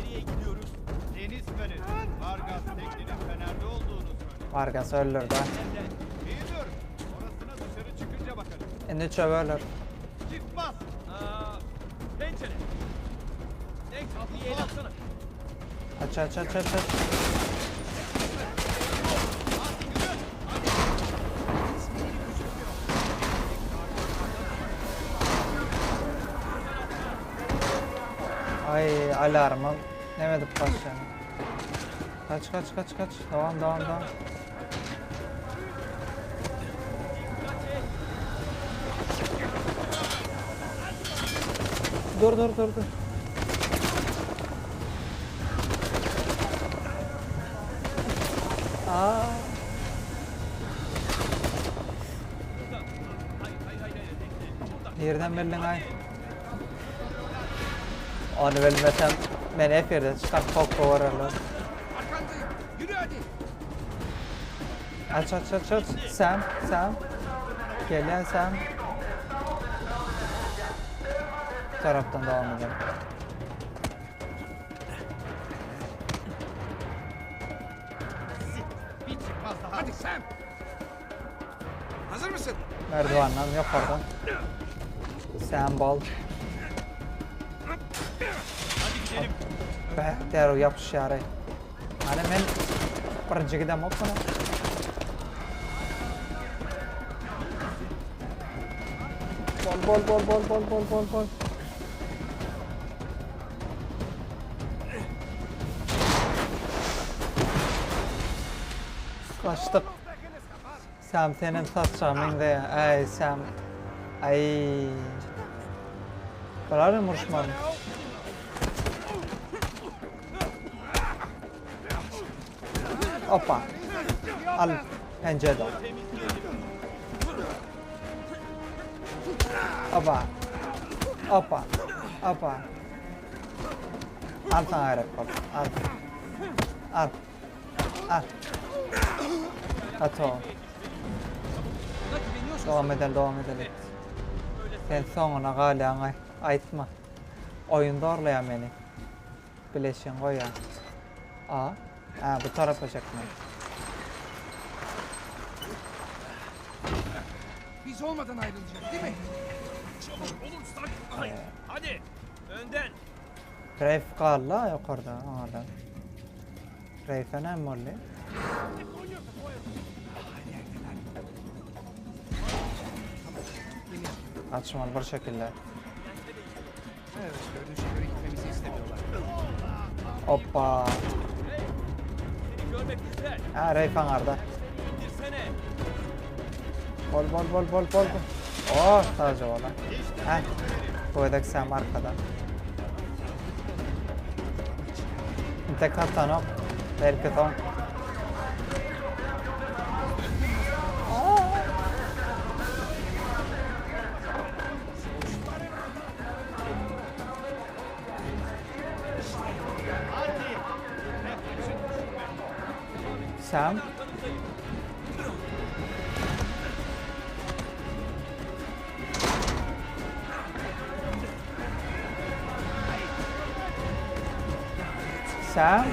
Deniz feneri. Vargas teknenin Fener'de olduğunu söyle. Vargas ölür de. Bilmiyorum. Orasına dışarı çıkınca bakarız. Şimdi çöverler. Çift bas. Pencere. Denk kapıyı el atsana. Aç aç aç aç aç. Ay alarmım. Demedim kaç yani. Kaç kaç kaç kaç. Devam devam devam. Dur dur dur dur. Aa. Nereden bildin ay? Onu bilmesem beni hep yerde çıkar kok kovarırlar. Arkandayım. Yürü hadi. Aç aç aç aç. Sam Sam. Gel lan Sam. Bu taraftan devam edelim. Bir çıkmaz daha. Hadi Sam. Hazır mısın? Merdivenden yukarıdan. Sam bal. Behter o yapış yarı. Hani ben birinci gidem hop bana. Bol bol bol bol bol bol bol bol. Kaçtık. Sam senin saçacağımın da ay Sam. Ay. Karar mı vuruşmadım? Hoppa. Al pencereden. Hoppa. Hoppa. Hoppa. Al sana ayrı kol. Al. Al. Al. At o. Devam edelim, devam edelim. Sen sonuna hala aytma. Oyunda orlayan beni. Bileşin koy ya. Aa. Ha, bu tarafa çekmeyin. Biz olmadan ayrılacak değil mi? Hadi. Önden. Reif kal la yukarıda. Hala. Reif'e ne mi oluyor? Kaçmalı bir şekilde. Hoppa. Seni görmek güzel. Ha Reif anarda. İndirsene. Bol bol bol bol bol. Oh sadece valla. Heh. Bu edek sen arkada. Tek hatan o. Belki son. Sam. Sam.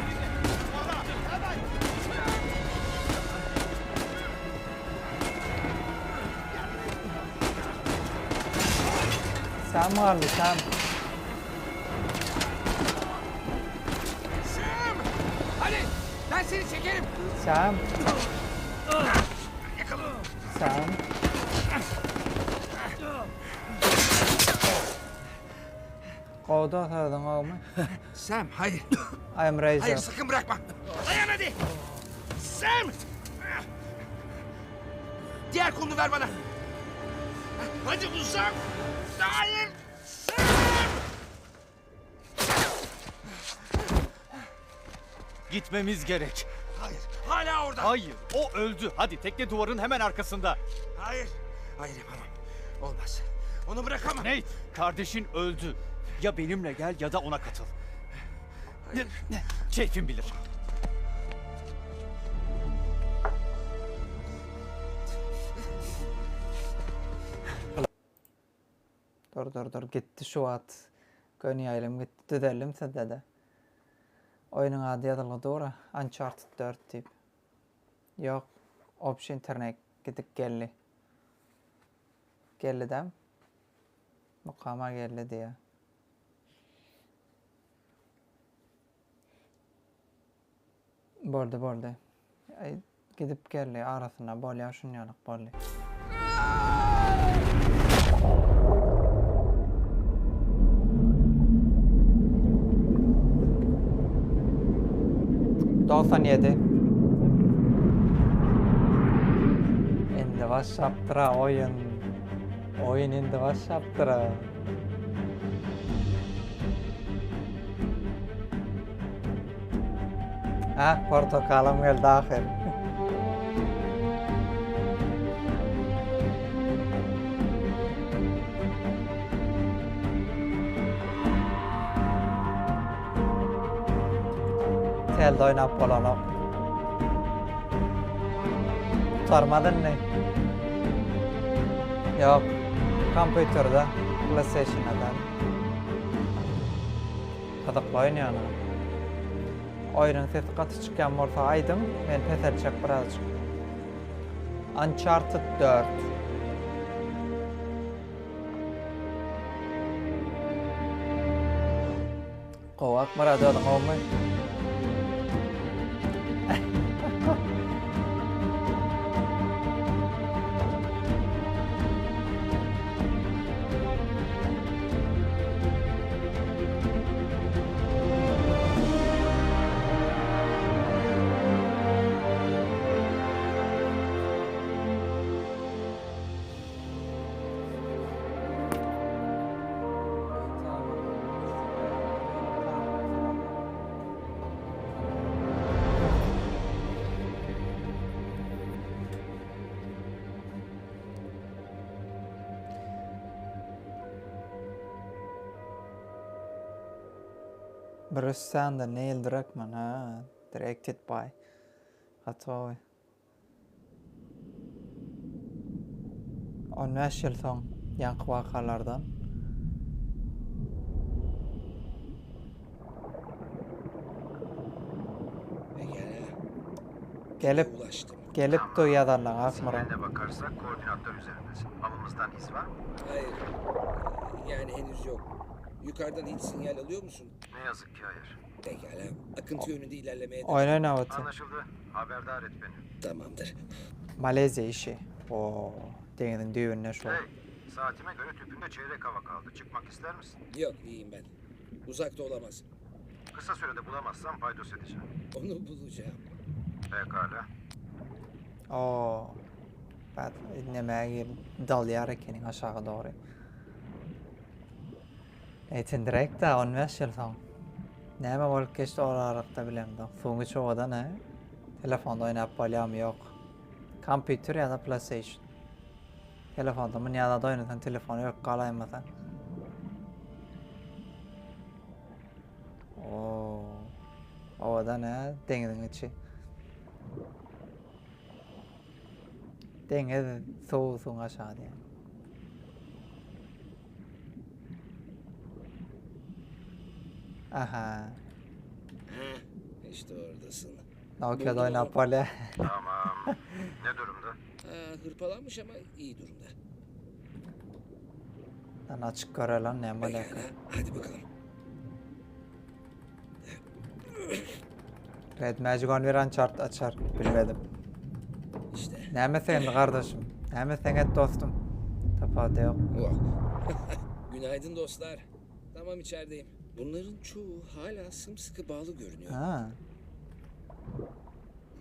Sam vardı Sam. Sam! Hadi! Ben seni çekerim. Sam. Yakala. Sam. Kovdu atardın oğlum. Sam hayır. I am Hayır Razor. sakın bırakma. Dayan hadi. Sam! Diğer kolunu ver bana. Hadi uzak. Hayır. Sam! Gitmemiz gerek. Hayır. Hala orada. Hayır, o öldü. Hadi tekne duvarın hemen arkasında. Hayır. Hayır yapamam. Olmaz. Onu bırakamam. Nate, kardeşin öldü. Ya benimle gel ya da ona katıl. Keyfin bilir. Dur gitti şu at. Gönüyelim gitti düdelim dedi. Oyunun adı yazılı doğru. Uncharted 4 tip. Yok. Option internet gidip geldi. Geldi dem. Mukama geldi diye. Boldu. Gidip geldi arasına bol ya şunyalık boldu. Doksan yedi. Endi başlaptıra oyun. Oyun endi başlaptıra. Ha, portakalım geldi ahir. Telde oynap bolalım. Tutarmadın ne? Yok. Kompütörde. PlayStation'da. Kadıklı oynayan. Oyunun sesi katı çıkan olsa aydım. Ben pes edecek birazcık. Uncharted 4. Kovak mırada oğlum olmayı. Bruce Sander, Neil Druckmann, ha, directed by. Hatoy. 15 yıl son yankı vakalardan. Gelip duyarlar Asmara. Sinyaline bakarsak koordinatlar üzerindesin. Avımızdan iz var mı? Hayır. Yani henüz yok. Yukarıdan hiç sinyal alıyor musun? Ne yazık ki hayır. Pekala. Akıntı yönünde ilerlemeye Oyna navatı. Anlaşıldı. Haberdar et beni. Tamamdır. Malezya işi. Oo, denizin düğününe şu. Hey, saatime göre tüpünde çeyrek hava kaldı. Çıkmak ister misin? Yok, iyiyim ben. Uzakta olamaz. Kısa sürede bulamazsam paydos edeceğim. Onu bulacağım. Pekala. Oo. Ben dinlemeye dalyarak kenin aşağı doğru. Etin direkt de 15 yıl son. Neme olup geçti olarak bilem de. Sonuç çoğu ne? Telefonda oynayıp balyam yok. Kompütür ya da PlayStation. Telefonda mı ya da oynatan telefonu yok kalaymasan. Oo. O da ne? Denizin içi. Deniz soğusun aşağı diye. Aha. İşte oradasın. Nokia'da Buldum oynap onu. böyle. Tamam. Ne durumda? Hırpalanmış ama iyi durumda. Lan açık göre lan ne böyle. Pekala, hadi bakalım. Red Magic Onviran chart açar. Bilmedim. İşte. Ne sen kardeşim? Ne sen dostum? Tapada yok. Oh. Günaydın dostlar. Tamam, içerideyim. Bunların çoğu hala sımsıkı bağlı görünüyor. Ha.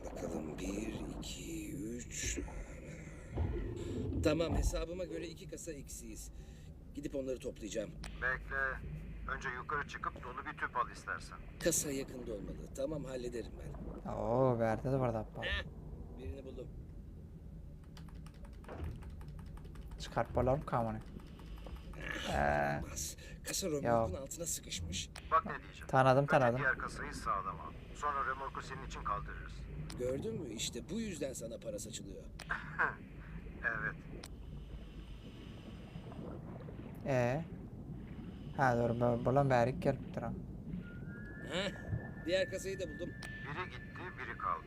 Bakalım 1, 2, 3... Tamam, hesabıma göre 2 kasa eksiyiz. Gidip onları toplayacağım. Bekle. Önce yukarı çıkıp dolu bir tüp al istersen. Kasa yakında olmalı. Tamam, hallederim ben. Oo verdi de burada. Birini buldum. Çıkartmalarım kamını. Olmaz. Kasa römorkun altına sıkışmış. Bak ne diyeceğim. Tanıdım Önce tanıdım. diğer kasayı sağlama. Sonra remorku senin için kaldırırız. Gördün mü? İşte bu yüzden sana para saçılıyor. Evet. Ha doğru buradan beri gelip duran. Diğer kasayı da buldum. Biri gitti, biri kaldı.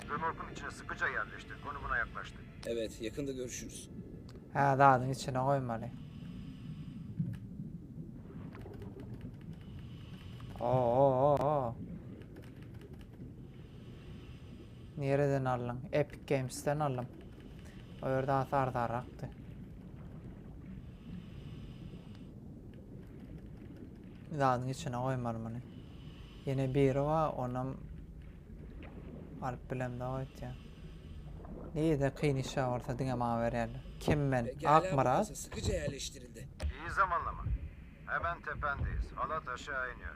Remorkun içine sıkıca yerleştir. Konumuna yaklaştı. Evet, yakında görüşürüz. Ha dağın içine koymalı. Oo. Nereden aldın? Epic Games'ten aldım. Orada hasar da araktı. Dağın içine koymalı bunu. Yine biri var, onun alıp bilem daha ya. İyi de kıyın işe orta dine bana verirler. Kim ben? Pekala, bu Akmaraz. kasa sıkıca yerleştirildi. İyi zamanlama. Hemen tependeyiz. Halat aşağı iniyor.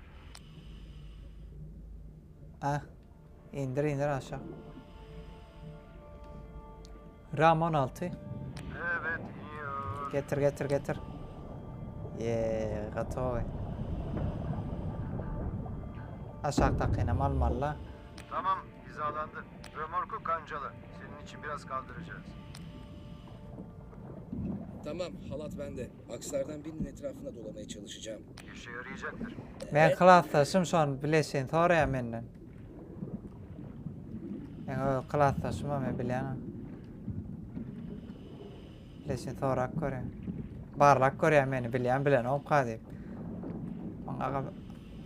Ah. İndir aşağı. RAM 16. Evet, iniyor. Getir. Готовый. Aşağıdaki yine mal. Tamam, hizalandı. Remorku kancalı. Senin için biraz kaldıracağız. Tamam, halat bende. Akslardan birinin etrafına dolamaya çalışacağım. İşe yarayacaktır. Ben klassdaşım son bilesin toraya menden. Ben o klassdaşım ama bilen. Bilesin torak kore. Barlak kore beni bilen o kadar. Bana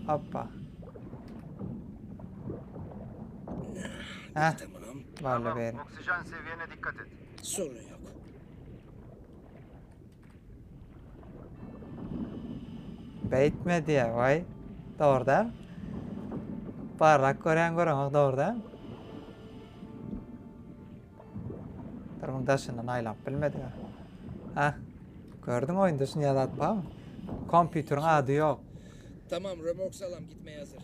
hoppa. Ha? Tamam. Varla verin. Oksijen seviyene dikkat et. Sorun yok. Beytme diye vay. Doğru değil mi? Barlak koreyan doğru değil mi? Durumun taşından aylanıp bilmedi ya. Ha? Gördün oyun dışını yaratma mı? Kompütürün adı yok. Tamam, römork sağlam, gitmeye hazır.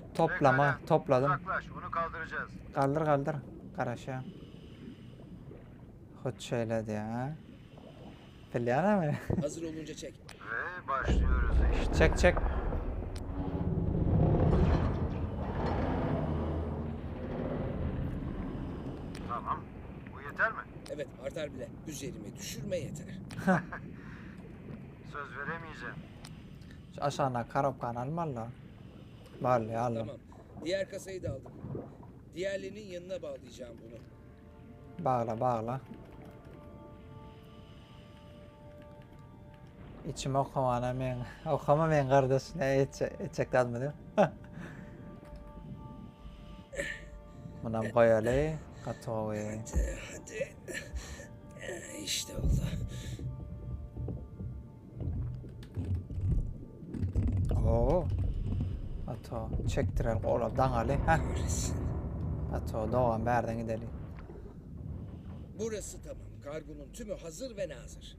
Topladım. Uzaklaş, onu kaldıracağız. Kaldır. Karaşa. Hut şöyle diye ha. Bilyana mı? Hazır olunca çek. Ve başlıyoruz işte. Çek. Tamam. Bu yeter mi? Evet, artar bile. Üzerime düşürme yeter. Söz veremeyeceğim. Şu aşağına karapkan almalı. Vallahi aldım. Tamam. Diğer kasayı da aldım. Diğerlerinin yanına bağlayacağım bunu. Bağla. İçim okumana men kardeş ne edecek mı? Buna koyalım. Katoğu. Hadi. İşte oldu. Oo. Ato çektirelim oğlum dangalı. Ato doğan berden gidelim. Burası tamam. Kargonun tümü hazır ve nazır.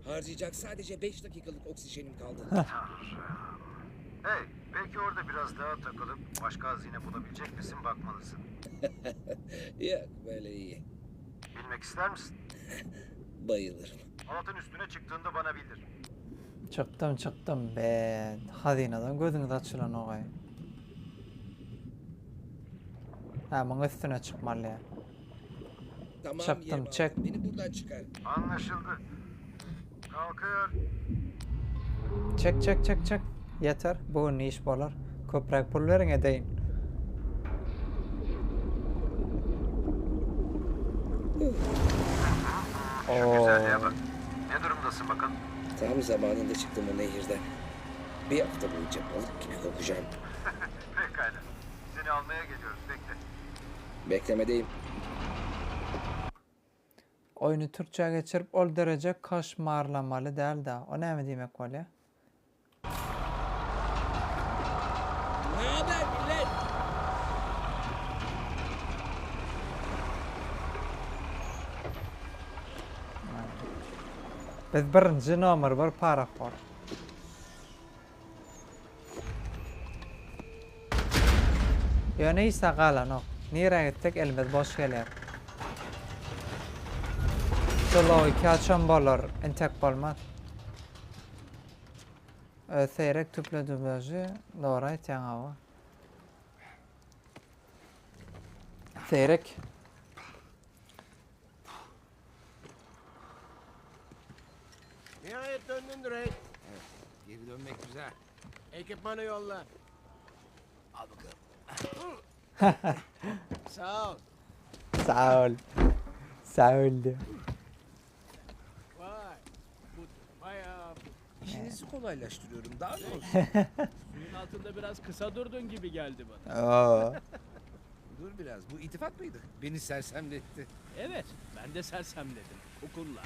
Harcayacak sadece 5 dakikalık oksijenim kaldı. Hey, belki orada biraz daha takılıp başka hazine bulabilecek misin bakmalısın. Yok, böyle iyi. Bilmek ister misin? Bayılırım. Halatın üstüne çıktığında bana bildir. Çıktım be. Hazineden gözünüz açılan oğay. Hemen üstüne çıkmalı ya. Tamam Çaktım, Yem çek. Alem, beni buradan çıkar. Anlaşıldı. Kalkıyor. Çek. Yeter. Bu ne iş bolar? Köprek pul verin edeyin. Güzelliğe bak. Ne durumdasın bakalım? Tam zamanında çıktım o nehirden. Bir hafta boyunca balık gibi kokacağım. Pekala. Seni almaya geliyoruz. Bekle. Beklemedeyim. Oyunu Türkçe geçirip ol derece kaşmarlamalı değil de. O ne mi demek öyle? Ne haber millet? Biz birinci nomer bir paraf var. Ya neyse kalan o. Nereye gittik elimiz boş gelir. Solo iki açan bolur. Entek bolmaz. Seyrek tüplü dublajı doğru eten hava. Seyrek. Nihayet döndün Drake. Geri dönmek güzel. Ekipmanı yolla. Al bakalım. Sağ ol. Sağ ol. Sağ ol diyor. Vay. Bu bayağı... İşinizi kolaylaştırıyorum. Daha ne olsun? Suyun altında biraz kısa durdun gibi geldi bana. Oo. Dur biraz. Bu iltifat mıydı? Beni sersemletti. Evet, ben de sersemledim. Okulla.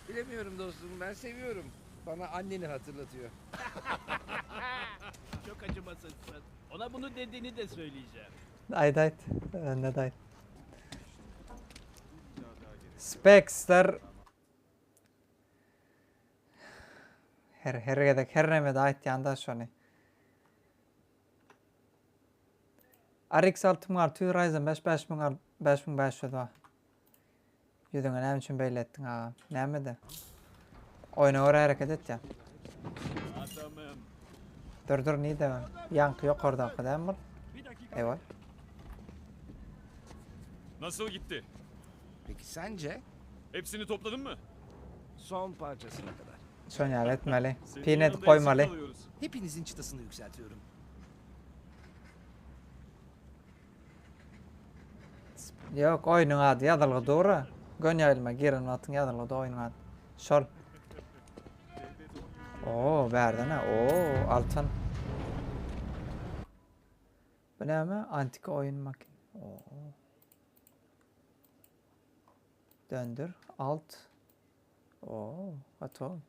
Bilemiyorum dostum. Ben seviyorum. Bana anneni hatırlatıyor. Çok acımasızsın. Ona bunu dediğini de söyleyeceğim. Ayt. Ne dayt. Spexler her neme de ait yanda şunu. RX 6600 Ryzen 5 5500 var. Yüzüne ne için belli ettin ha? Ne mi de? Oyuna oraya hareket et ya. Adamım. Dur niye devam? Yankı yok orada kadar mı? Evet. Nasıl gitti? Peki sence? Hepsini topladın mı? Son parçasına kadar. Sonya etmeli. Senin Pinet yanında koymalı. eksik kalıyoruz. Hepinizin çıtasını yükseltiyorum. Yok oyunun adı yadırlı doğru. Gönyebilme girin atın yadırlı da oyunun adı. Şol. Oo verdi ne? Oo altın. Bu ne mi? Antika oyun makine. Oo. Döndür. Alt. Oo. Ato.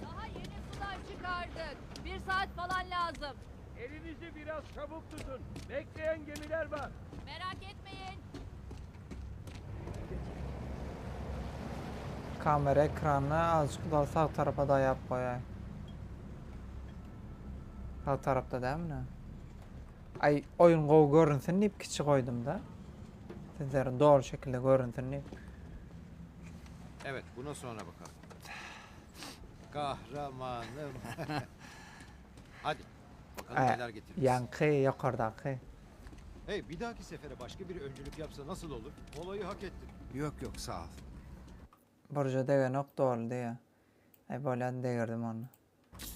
Daha yeni sular çıkardık. 1 saat falan lazım. Elinizi biraz çabuk tutun. Bekleyen gemiler var. Merak etmeyin. Kamera ekranını azıcık daha sağ tarafa da yap koyayım. Sağ tarafta değil mi ne? Ay oyun görünsün deyip küçük koydum da. Sizlerin doğru şekilde görünsün deyip. Evet, buna sonra bakalım. Kahramanım. Hadi. Bakalım neler getiririz. Yankı yukarıdaki. Hey, bir dahaki sefere başka biri öncülük yapsa nasıl olur? Olayı hak ettin. Yok sağ ol. Burcu dege nokta oldu ya. Ay böyle değirdim onu.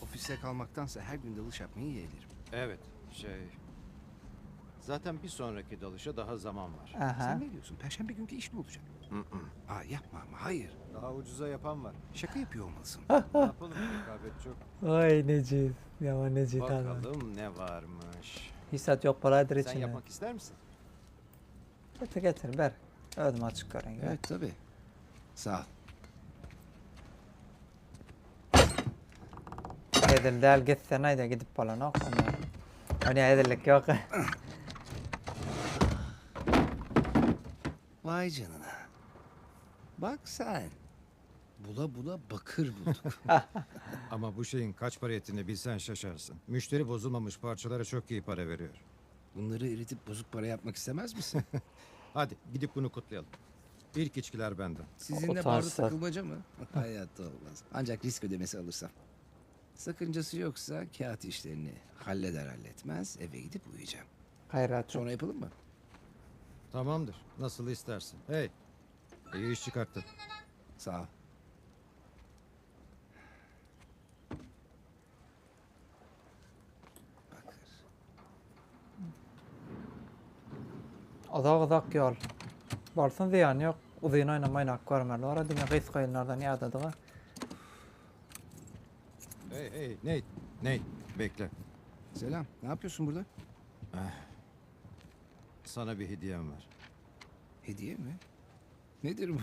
Ofiste kalmaktansa her gün dalış yapmayı yeğlerim. Evet, zaten bir sonraki dalışa daha zaman var. Aha. Sen ne diyorsun? Perşembe günkü iş mi olacak? Aa yapma ama hayır. Daha ucuza yapan var. Şaka yapıyor olmalısın. Ne yapalım, rekabet çok. Ay necid. Ya necid adam. Bakalım ne varmış. Hissat yok paradır Sen içinde. yapmak ister misin? Getir ver. Ödüm açık görün. Evet tabii. Sağ ol. Edil del gitsen haydi gidip falan ok. Öyle edillik yok. Vay canına. Bak sen. Bula bula bakır bulduk. Ama bu şeyin kaç para ettiğini bilsen şaşarsın. Müşteri bozulmamış parçalara çok iyi para veriyor. Bunları eritip bozuk para yapmak istemez misin? Hadi gidip bunu kutlayalım. İlk içkiler benden. Sizinle barda takılmaca mı? Hayatta olmaz. Ancak risk ödemesi alırsam. Sakıncası yoksa kağıt işlerini halleder halletmez eve gidip uyuyacağım. Hayrat. Sonra yapalım mı? Tamamdır. Nasıl istersin. Hey. İyi iş çıkarttın. Sağ ol. Uzak yol. Bolsun ziyan yok. Uzun oynamayın hak görmeli. Orada dünya kıyıs kıyınlardan yadadığa. Hey Nate. Nate bekle. Selam. Ne yapıyorsun burada? Sana bir hediyem var. Hediye mi? Nedir bu?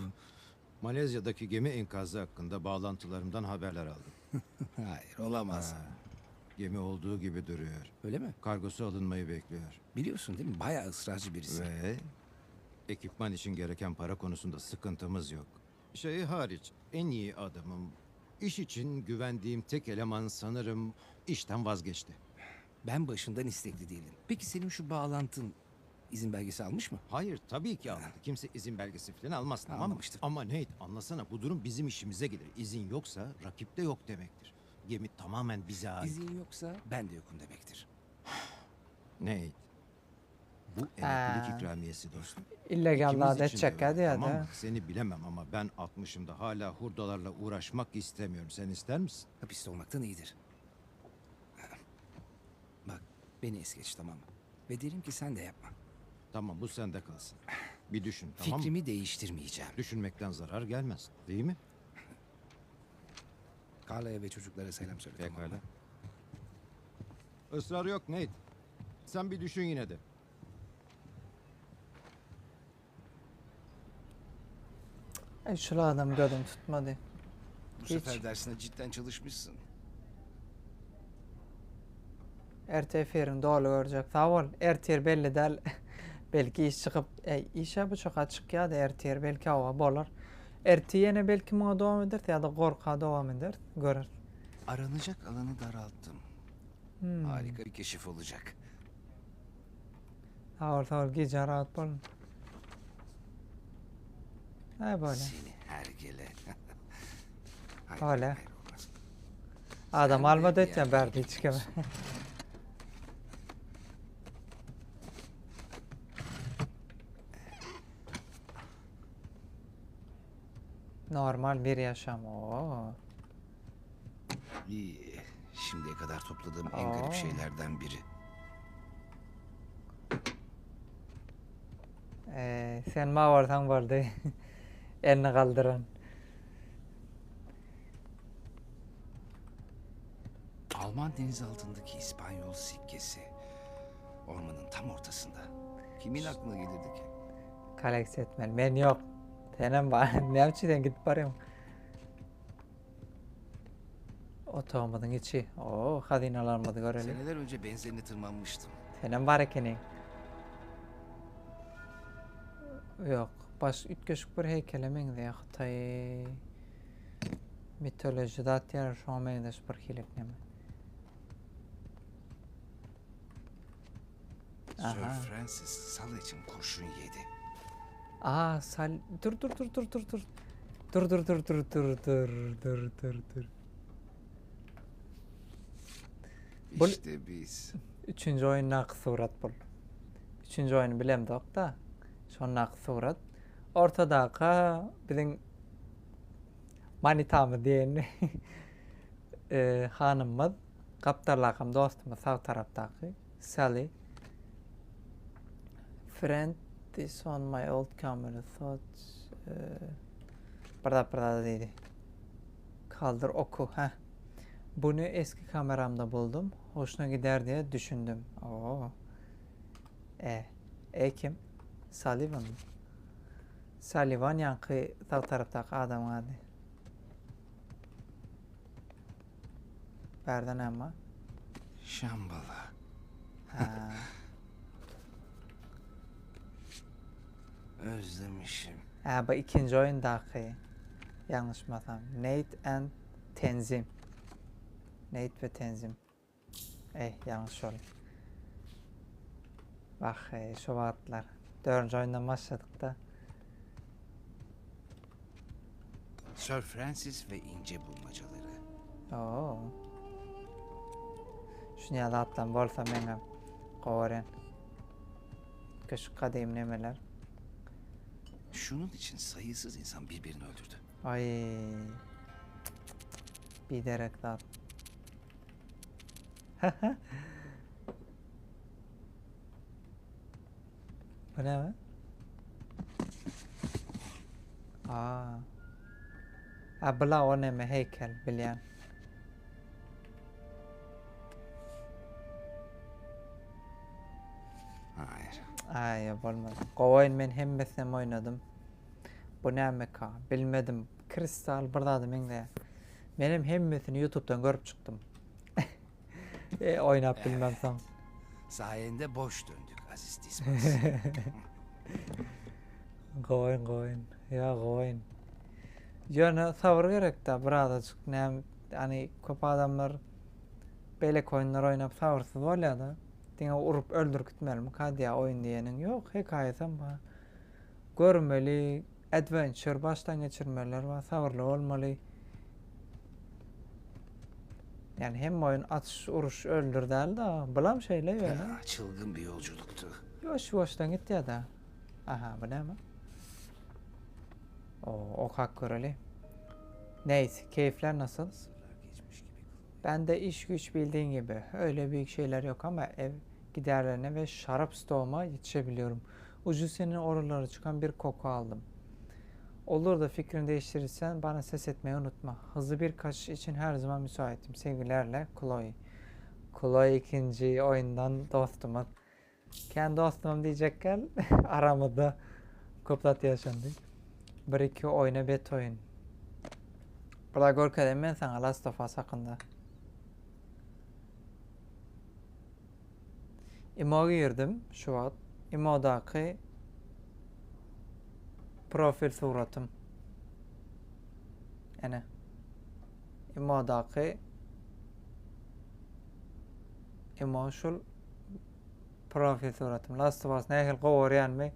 Malezya'daki gemi enkazı hakkında bağlantılarımdan haberler aldım. Hayır, olamaz. Gemi olduğu gibi duruyor. Öyle mi? Kargosu alınmayı bekliyor. Biliyorsun değil mi? Bayağı ısrarcı birisi. Ve ekipman için gereken para konusunda sıkıntımız yok. Şey hariç en iyi adamım. İş için güvendiğim tek eleman sanırım işten vazgeçti. Ben başından istekli değilim. Peki senin şu bağlantın izin belgesi almış mı? Hayır tabii ki almadı. Kimse izin belgesi falan almaz tamam mı? Anlamıştım. Ama Nate anlasana bu durum bizim işimize gelir. İzin yoksa rakipte yok demektir. Gemi tamamen bize ait. İzin yoksa ben de yokum demektir. Nate. Bu emeklilik ikramiyesi dostum. İllegal İkimiz adet için de çeker öyle, ya tamam da. mı? Seni bilemem ama ben 60'ımda hala hurdalarla uğraşmak istemiyorum. Sen ister misin? Hapiste olmaktan iyidir. Bak beni es geç tamam mı? Ve derim ki sen de yapma. Tamam bu sende kalsın. Bir düşün tamam mı? Fikrimi değiştirmeyeceğim. Düşünmekten zarar gelmez değil mi? Carla'ya ve çocuklara selam söyle tamam Pekala. mı? Israr yok Nate. Sen bir düşün yine de. Şu adam gördüm tutmadı. Bu Hiç. sefer dersine cidden çalışmışsın. RTF'nin doğru görecek. Sağ ol. RTR belli del. Belki iş çıkıp işe bu çok açık ya da RTR belki hava bolar. RT'ye belki buna devam eder ya da korka devam eder. Görür. Aranacak alanı daralttım. Harika bir keşif olacak. Sağ ol gece rahat bolun. Ha böyle. Seni hergele. Öyle. Adam almadı etken berdi çıkama. Normal bir yaşam. Oo. İyi. Şimdiye kadar topladığım en garip şeylerden biri. Sen ma varsan vardı. Elini kaldıran. Alman denizaltındaki İspanyol sikkesi. Ormanın tam ortasında. Kimin aklına gelirdi ki? Kaleks etmel. Ben yok. Senin var. Ne yapçıdan gidip varıyorum. Otomadın içi. Oo, hazinalanmadı görelim. Seneler önce benzerini tırmanmıştım. Senin var ekinin. Yok. Baş ütköşük bir heykelemin de Xitay mitolojide atýar şu an meňde bir hilekneme. Sir Francis Sal için kurşun yedi. Aa, dur. İşte biz. Üçüncü oyun naq surat bul. Üçüncü oyunu bilemdik da. Şu naq surat. Ortadaki bizim manitamı diyen hanımız, kaptarlakım dostumuz sağ taraftaki Sally. Friend is on my old camera thoughts. Pırda dedi. Kaldır oku. Heh. Bunu eski kameramda buldum. Hoşuna gider diye düşündüm. Oo. Kim? Sullivan mı? Sullivan yankı sağ taraftaki adam hadi. Berden ama. Şambala. Ha. Özlemişim. Bu ikinci oyundaki. Yanlışmasam. Nate and Tenzin. Nate ve Tenzin. Yanlış oldu. Bak şu vaatlar. Dördüncü oyundan başladık da. Sir Francis ve ince bulmacaları. Oo. Şuna da atlan bolsa meňem gowaran. Köşk kadim nemeler. Şunun için sayısız insan birbirini öldürdü. Ay. Bir derek daha. Bu ne mi? Aa. Ha bula o neme heykel bilýän. Hayır. Ay bolmaz. Gowayn men hemmesine oynadım. Bu näme ka? Bilmedim. Kristal birdadı meňde. Benim hemmesini YouTube'dan görüp çıktım. Oynap bilmem sen. Sayende boş döndük Aziz Dismas. Gowayn. Ya gowayn. Ýöne sabır gerek da birazajyk näme hani köp adamlar belek oyunlar oynap sabırsyz bolýar da. Diňe urup öldürüp gitmelimi kadiýa oyun diýeniň ýok, hekaýesem ba. Görmeli, adventure baştan geçirmeler we sabırly bolmaly. Yani hem oyun atış, uruş, öldür däl da, bulam şeýle ýöne. Çılgın bir yolculuktu. Boşdan gitdi ya da. Aha, bu näme? Ok hak göreli. Neyse, keyifler nasıl? Ben de iş güç bildiğin gibi. Öyle büyük şeyler yok ama ev giderlerine ve şarap stoğuma yetişebiliyorum. Ucuz senin oralara çıkan bir koku aldım. Olur da fikrini değiştirirsen bana ses etmeyi unutma. Hızlı bir kaçış için her zaman müsaitim. Sevgilerle Chloe. Chloe ikinci oyundan dostuma. Kendi dostum diyecekken aramada koplat yaşandı. 1-2 oyuna bet oyun. Burada görkedim ben sana Last of Us hakkında. İmo'ya girdim şu an. İmo'daki profil suratım. Yani İmo'daki emotional profil suratım. Last of Us nähil gowaryan mi?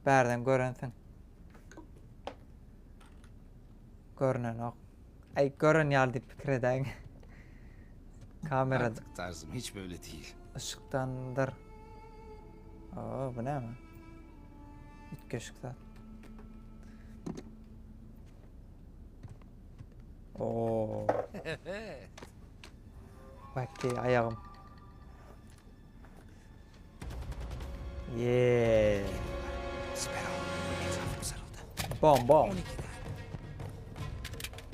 Berden görensin. Görünen ok. Ay görün yaldı pikir edin. Kamerada. Artık tarzım hiç böyle değil. Işıktandır. Bu ne mi? İlk ışıkta. Vakti ayağım. Yeah. Siper al. Etrafım sarıldı. Bom.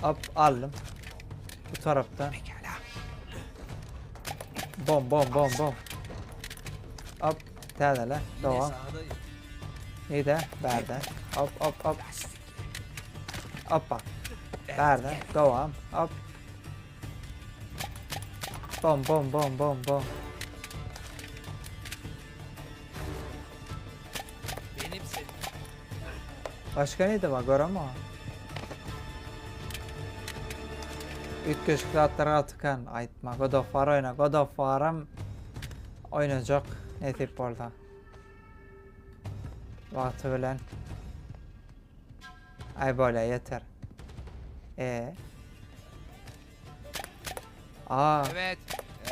Hop aldım. Bu tarafta. Pekala. Bom. Hop. Tadala. Devam. İyi de. Berden. Hop. Hoppa. Berden. Devam. Hop. Bom. Benim senin. Başka neydi bak göreme. Üç köşkli atlara tıkan. Aytma. God of War oyna. God of War'ım oynayacak. Nasip oldu. Vakti bilen. Ay böyle yeter.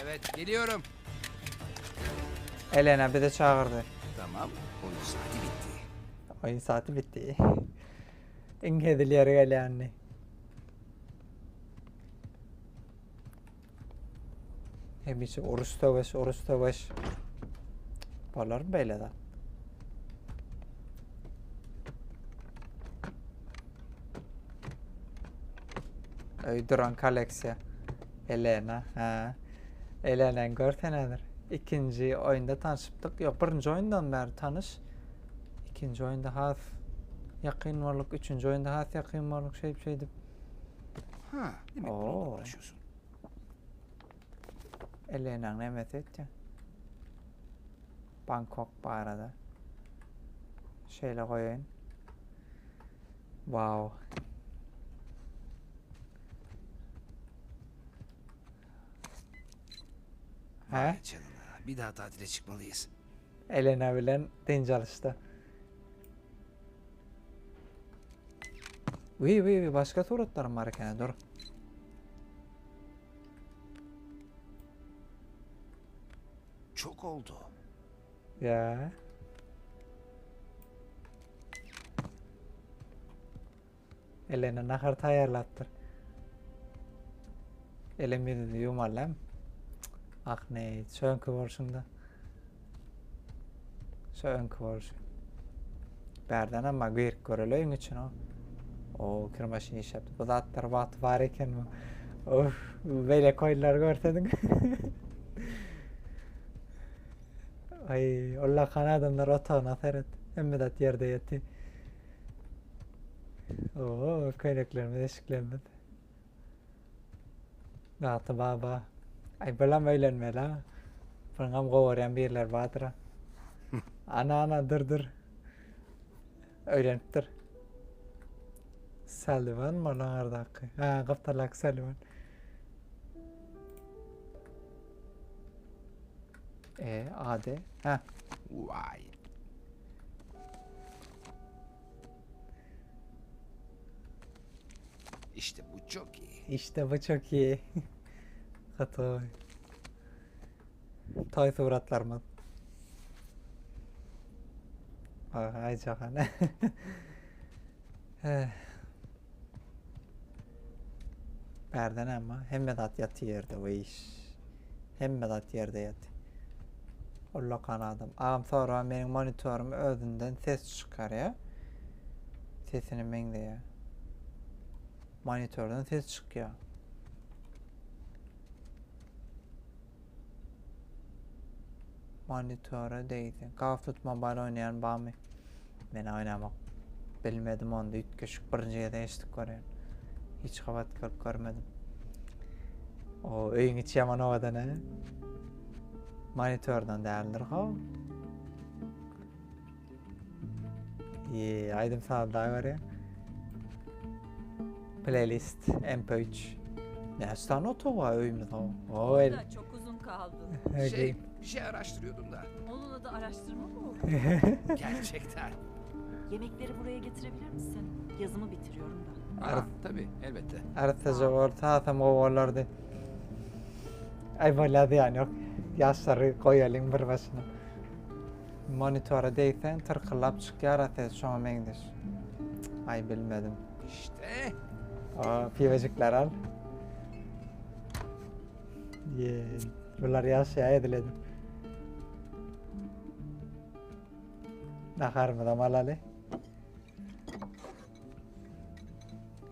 Evet geliyorum. Elena bir de çağırdı. Tamam, oyun saati bitti. Oyun saati bitti. İngilizler gel yani. Hepsi oruç tavaş. Balar mı böyle da? Öydüran Kaleksya. Elena. Elena'nın görsenedir. İkinci oyunda tanışıptık. Yok, birinci oyundan beri tanış. İkinci oyunda has yakın varlık. Üçüncü oyunda has yakın varlık şeydi. Demek bununla uğraşıyorsun. Elena'nın emet etti. Bangkok bu arada. Şöyle koyayım. Wow. Vay canına. Bir daha tatile çıkmalıyız. Elena bilen çalıştı. Başka suratlarım var dur. çok oldu. Ya. Eline nakarta ayarlattır. Elimi yumarlam. Ah ne, sönkü borşunda. Sönkü borşu. Berden ama gıyık görülüyün için o. O kırmaşın iş yaptı. Bu zatlar batı var eken mi? Of, böyle koyunlar görsedin. Ay, Allah kan adamlar otağına seret. Emmedat yerde yatı. Oo, köyneklerimiz, eşiklerimiz. Gatı baba. Ay, bılam öğlenme la. Fırngam kovaran birler batıra. Ana dur. Öğrenip dur. Sullivan mı lan ardaki? Ha, kaptalak Sullivan. Ade. Ha. Vay. İşte bu çok iyi. İşte bu çok iyi. Katoy. Toy suratlar mı? Ay cahan. Berden ama hemmedat yatı yerde o iş. Hemmedat yerde yatı. Allah kanadım. Ağam sonra benim monitörüm özünden ses çıkarıyor. Sesini ben de ya. Monitörden ses çıkıyor. Monitöre değdi. Kaf tutma bal oynayan Bami. Ben oynamak bilmedim onda. 3 küçük birinciye değiştik oraya. Hiç kavat görmedim. O öyün içi yaman ovada ne? Monitörden değerlidir ha. İyi, aydım sana daha var ya. Playlist MP3. Ne stan otova öyümüz ha. O el. Çok uzun kaldı. Bir şey araştırıyordum da. Onun adı araştırma mı oldu? Gerçekten. Yemekleri buraya getirebilir misin? Yazımı bitiriyorum da. Tabii, elbette. Artaca orta tam ovarlardı. Ay valadı yani yok. Yaşları koyalım bir başına. Monitöre değsen tırkılap çıkıyor ateş şu an mendiş. Ay bilmedim. İşte. O pivacıklar al. Bunlar yaşaya ediledim. Nakar mı da malalı?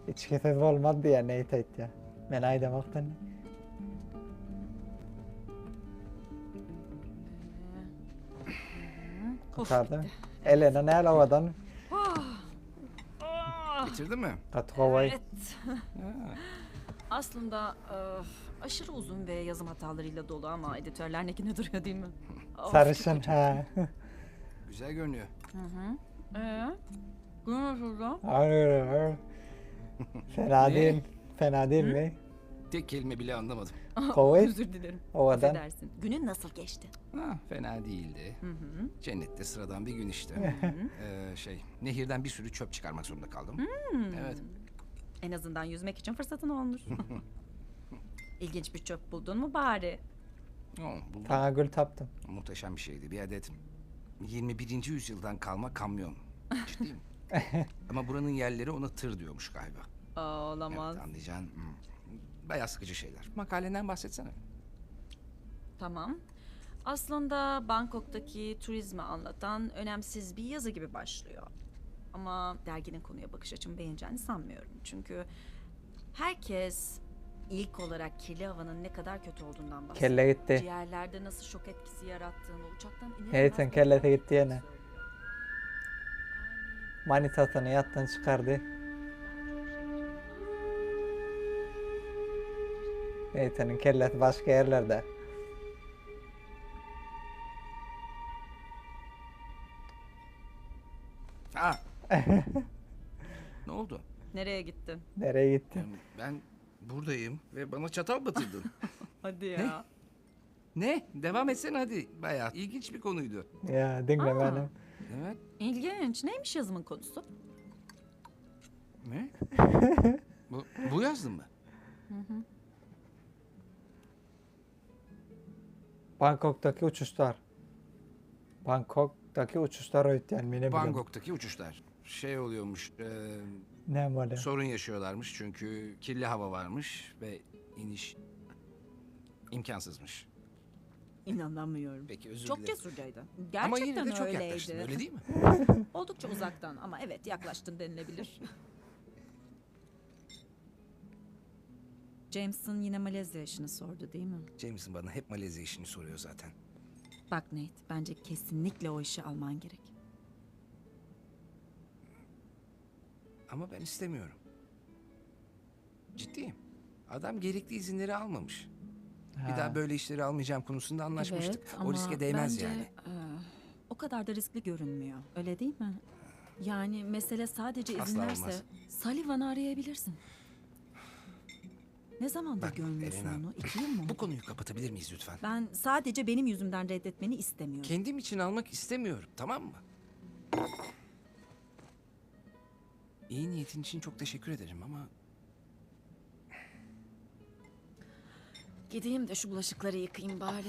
Hiç kesez olmadı ya neyse et ya. Ben ayda baktan. Kurtardım. Elena ne havadan? Bitirdin mi? Katkovay. Evet. Aslında aşırı uzun ve yazım hatalarıyla dolu ama editörler nekine duruyor değil mi? Of, Sarışın ha. Güzel görünüyor. Bu nasıl da? Fena değil. Fena değil mi? Tek kelime bile anlamadım. Kovay. Özür dilerim. Ovadan. Affedersin. Günün nasıl geçti? Fena değildi. Cennette sıradan bir gün işte. Nehirden bir sürü çöp çıkarmak zorunda kaldım. Evet. En azından yüzmek için fırsatın olmuş. İlginç bir çöp buldun mu bari? Buldum. Sana gül taptım. Muhteşem bir şeydi. Bir adet 21. yüzyıldan kalma kamyon. Ciddiyim. Ama buranın yerleri ona tır diyormuş galiba. Olamaz. Evet, anlayacaksın. Bayağı sıkıcı şeyler. Makalenden bahsetsene. Tamam. Aslında Bangkok'taki turizmi anlatan önemsiz bir yazı gibi başlıyor. Ama derginin konuya bakış açımı beğeneceğini sanmıyorum. Çünkü herkes ilk olarak kirli havanın ne kadar kötü olduğundan bahsediyor. Kelle gitti. Ciğerlerde nasıl şok etkisi yarattığını, uçaktan inanılmaz... Heyten kellete gitti yine. Manitasını yattan çıkardı. Heytenin kellesi başka yerlerde. Ne oldu? Nereye gittin? Nereye gittin? Ben buradayım ve bana çatal batırdın. Hadi ya. Ne? Devam etsene hadi. Bayağı ilginç bir konuydu. Ya dinle beni. Evet. İlginç. Neymiş yazımın konusu? Ne? Bu yazdın mı? Bangkok'taki uçuşlar. Bangkok'taki uçuşlar öğütleyen beni Bangkok'taki uçuşlar. Şey oluyormuş. Ne böyle? Sorun yaşıyorlarmış çünkü kirli hava varmış ve iniş imkansızmış. İnanamıyorum. Peki özür Çok dilerim. cesurcaydı. Ama Gerçekten yine de çok öyleydi. yaklaştın, öyle değil mi? Oldukça uzaktan ama evet yaklaştın denilebilir. Jameson yine Malezya işini sordu değil mi? Jameson bana hep Malezya işini soruyor zaten. Bak Nate, bence kesinlikle o işi alman gerek. Ama ben istemiyorum. Ciddiyim. Adam gerekli izinleri almamış. Bir daha böyle işleri almayacağım konusunda anlaşmıştık. Evet, O ama riske değmez bence, yani. o kadar da riskli görünmüyor. Öyle değil mi? Yani mesele sadece Asla izinlerse olmaz. Sullivan'ı arayabilirsin. Ne zamandır görmüyorsun Elena, onu? 2 yıl mı? Bu konuyu kapatabilir miyiz lütfen? Ben sadece benim yüzümden reddetmeni istemiyorum. Kendim için almak istemiyorum, tamam mı? İyi niyetin için çok teşekkür ederim ama Gideyim de şu bulaşıkları yıkayayım bari.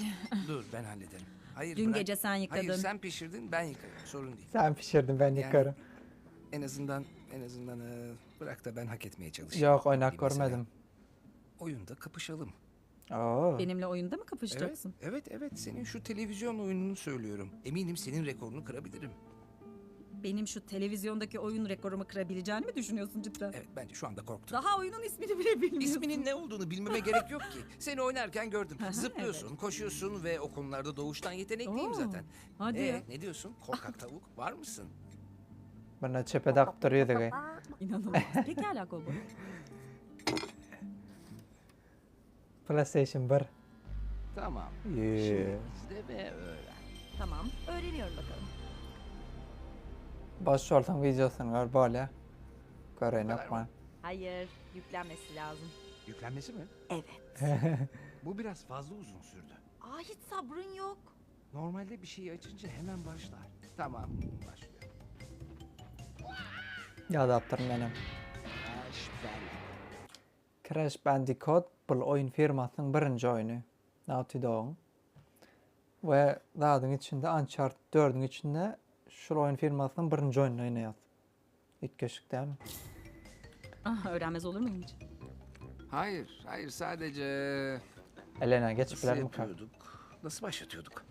dur ben hallederim. Hayır Dün bırak. gece sen yıkadın. Hayır sen pişirdin ben yıkarım sorun değil. Sen pişirdin ben Yani yıkarım. En azından bırak da ben hak etmeye çalışayım. Yok oynak Bir mesela görmedim. Oyunda kapışalım. Oo. Benimle oyunda mı kapışacaksın? Evet senin şu televizyon oyununu söylüyorum. Eminim senin rekorunu kırabilirim. Benim şu televizyondaki oyun rekorumu kırabileceğini mi düşünüyorsun cidden? Evet bence şu anda korktum. Daha oyunun ismini bile bilmiyorsun. İsminin ne olduğunu bilmeme gerek yok ki. Seni oynarken gördüm. Aha, Zıplıyorsun, koşuyorsun ve o konularda doğuştan yetenekliyim Oo, zaten. hadi ya. Ne diyorsun? Korkak tavuk var mısın? Bana çepe takıp duruyordu. İnanılmaz. Pekala Kobo. PlayStation 1. Tamam. Yeah. Şimdi izle ve öğren. Tamam, öğreniyorum bakalım. Başrolün videosunu gör böyle. Göreyim kadar yapma. Hayır, yüklenmesi lazım. Yüklenmesi mi? Evet. Bu biraz fazla uzun sürdü. Aa, hiç sabrın yok. Normalde bir şeyi açınca hemen başlar. Tamam, başlıyor. Yadattırım benim. Crash Bandicoot. Crash Bandicoot bu oyun firmasının birinci oyunu. Naughty Dog'un. Ve dağın içinde Uncharted 4'ün içinde şu oyun firmasının birinci oyununu oynayız. İlk keşik değil mi? Ah, öğrenmez olur muyum hiç? Hayır sadece... Elena geç Nasıl bilir mi? yapıyorduk? Nasıl başlatıyorduk?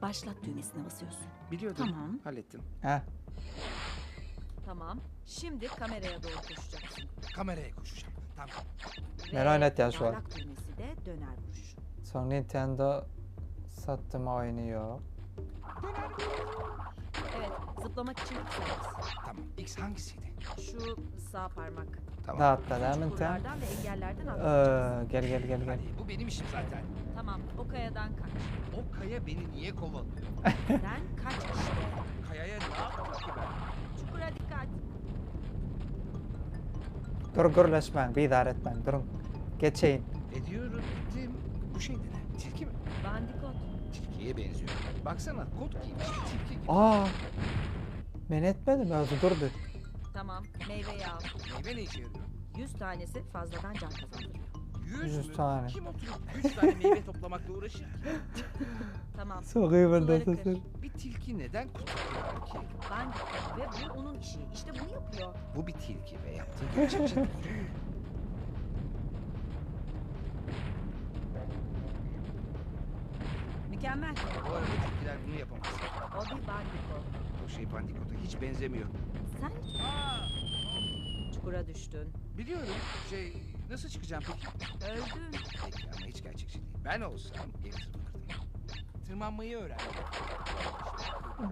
Başlat düğmesine basıyorsun. Biliyordum. Tamam. Hallettim. He. Tamam. Şimdi kameraya doğru koşacaksın. Kameraya koşacağım. Tamam. Ben oynatacağım şu an. Yuvarlak düğmesi de döner vuruş. Son Nintendo sattım oyunu yok. Evet, zıplamak için X bas. Tamam. X hangisiydi? Şu sağ parmak. Tamam. Dağıtla değil mi sen? Çukurlardan ve engellerden atlayacaksın. Gel. Hadi bu benim işim zaten. Tamam, o kayadan kaç. O kaya beni niye kovalıyor? Sen kaç işte. Kayaya ne yaptım ki ben? Çukura dikkat. Gurgurlaşmayın, bir idare etmeyin. Durun. Geçeyim. Ediyorum. Ettim. Bu şey ne? Tilki mi? Bandikot. Tilkiye benziyor. Baksana kot giymiş tilki gibi. Aa! Ben etmedim, özü durdu. Tamam, meyveyi al. Meyve ne işe yarıyor? 100 tanesi fazladan can kazandırıyor. 100 100 tane. Kim oturup 100 tane meyve toplamakla uğraşır ki? Tamam. Sokuyor ben de suları kır. sesini. Bir tilki neden kutu kırar ki? Bandikot ve bu onun işi. İşte bunu yapıyor. Bu bir tilki ve yaptığı gerçekçi değil. Mükemmel. Bu arada tilkiler bunu yapamaz. O bir bandikot. O şey bandikota hiç benzemiyor. Sen çukura düştün. Biliyorum. Nasıl çıkacağım peki? Öldün. Peki ama hiç gerçekçi değil. Ben olsam geri tırmanırdım. Tırmanmayı öğrendim.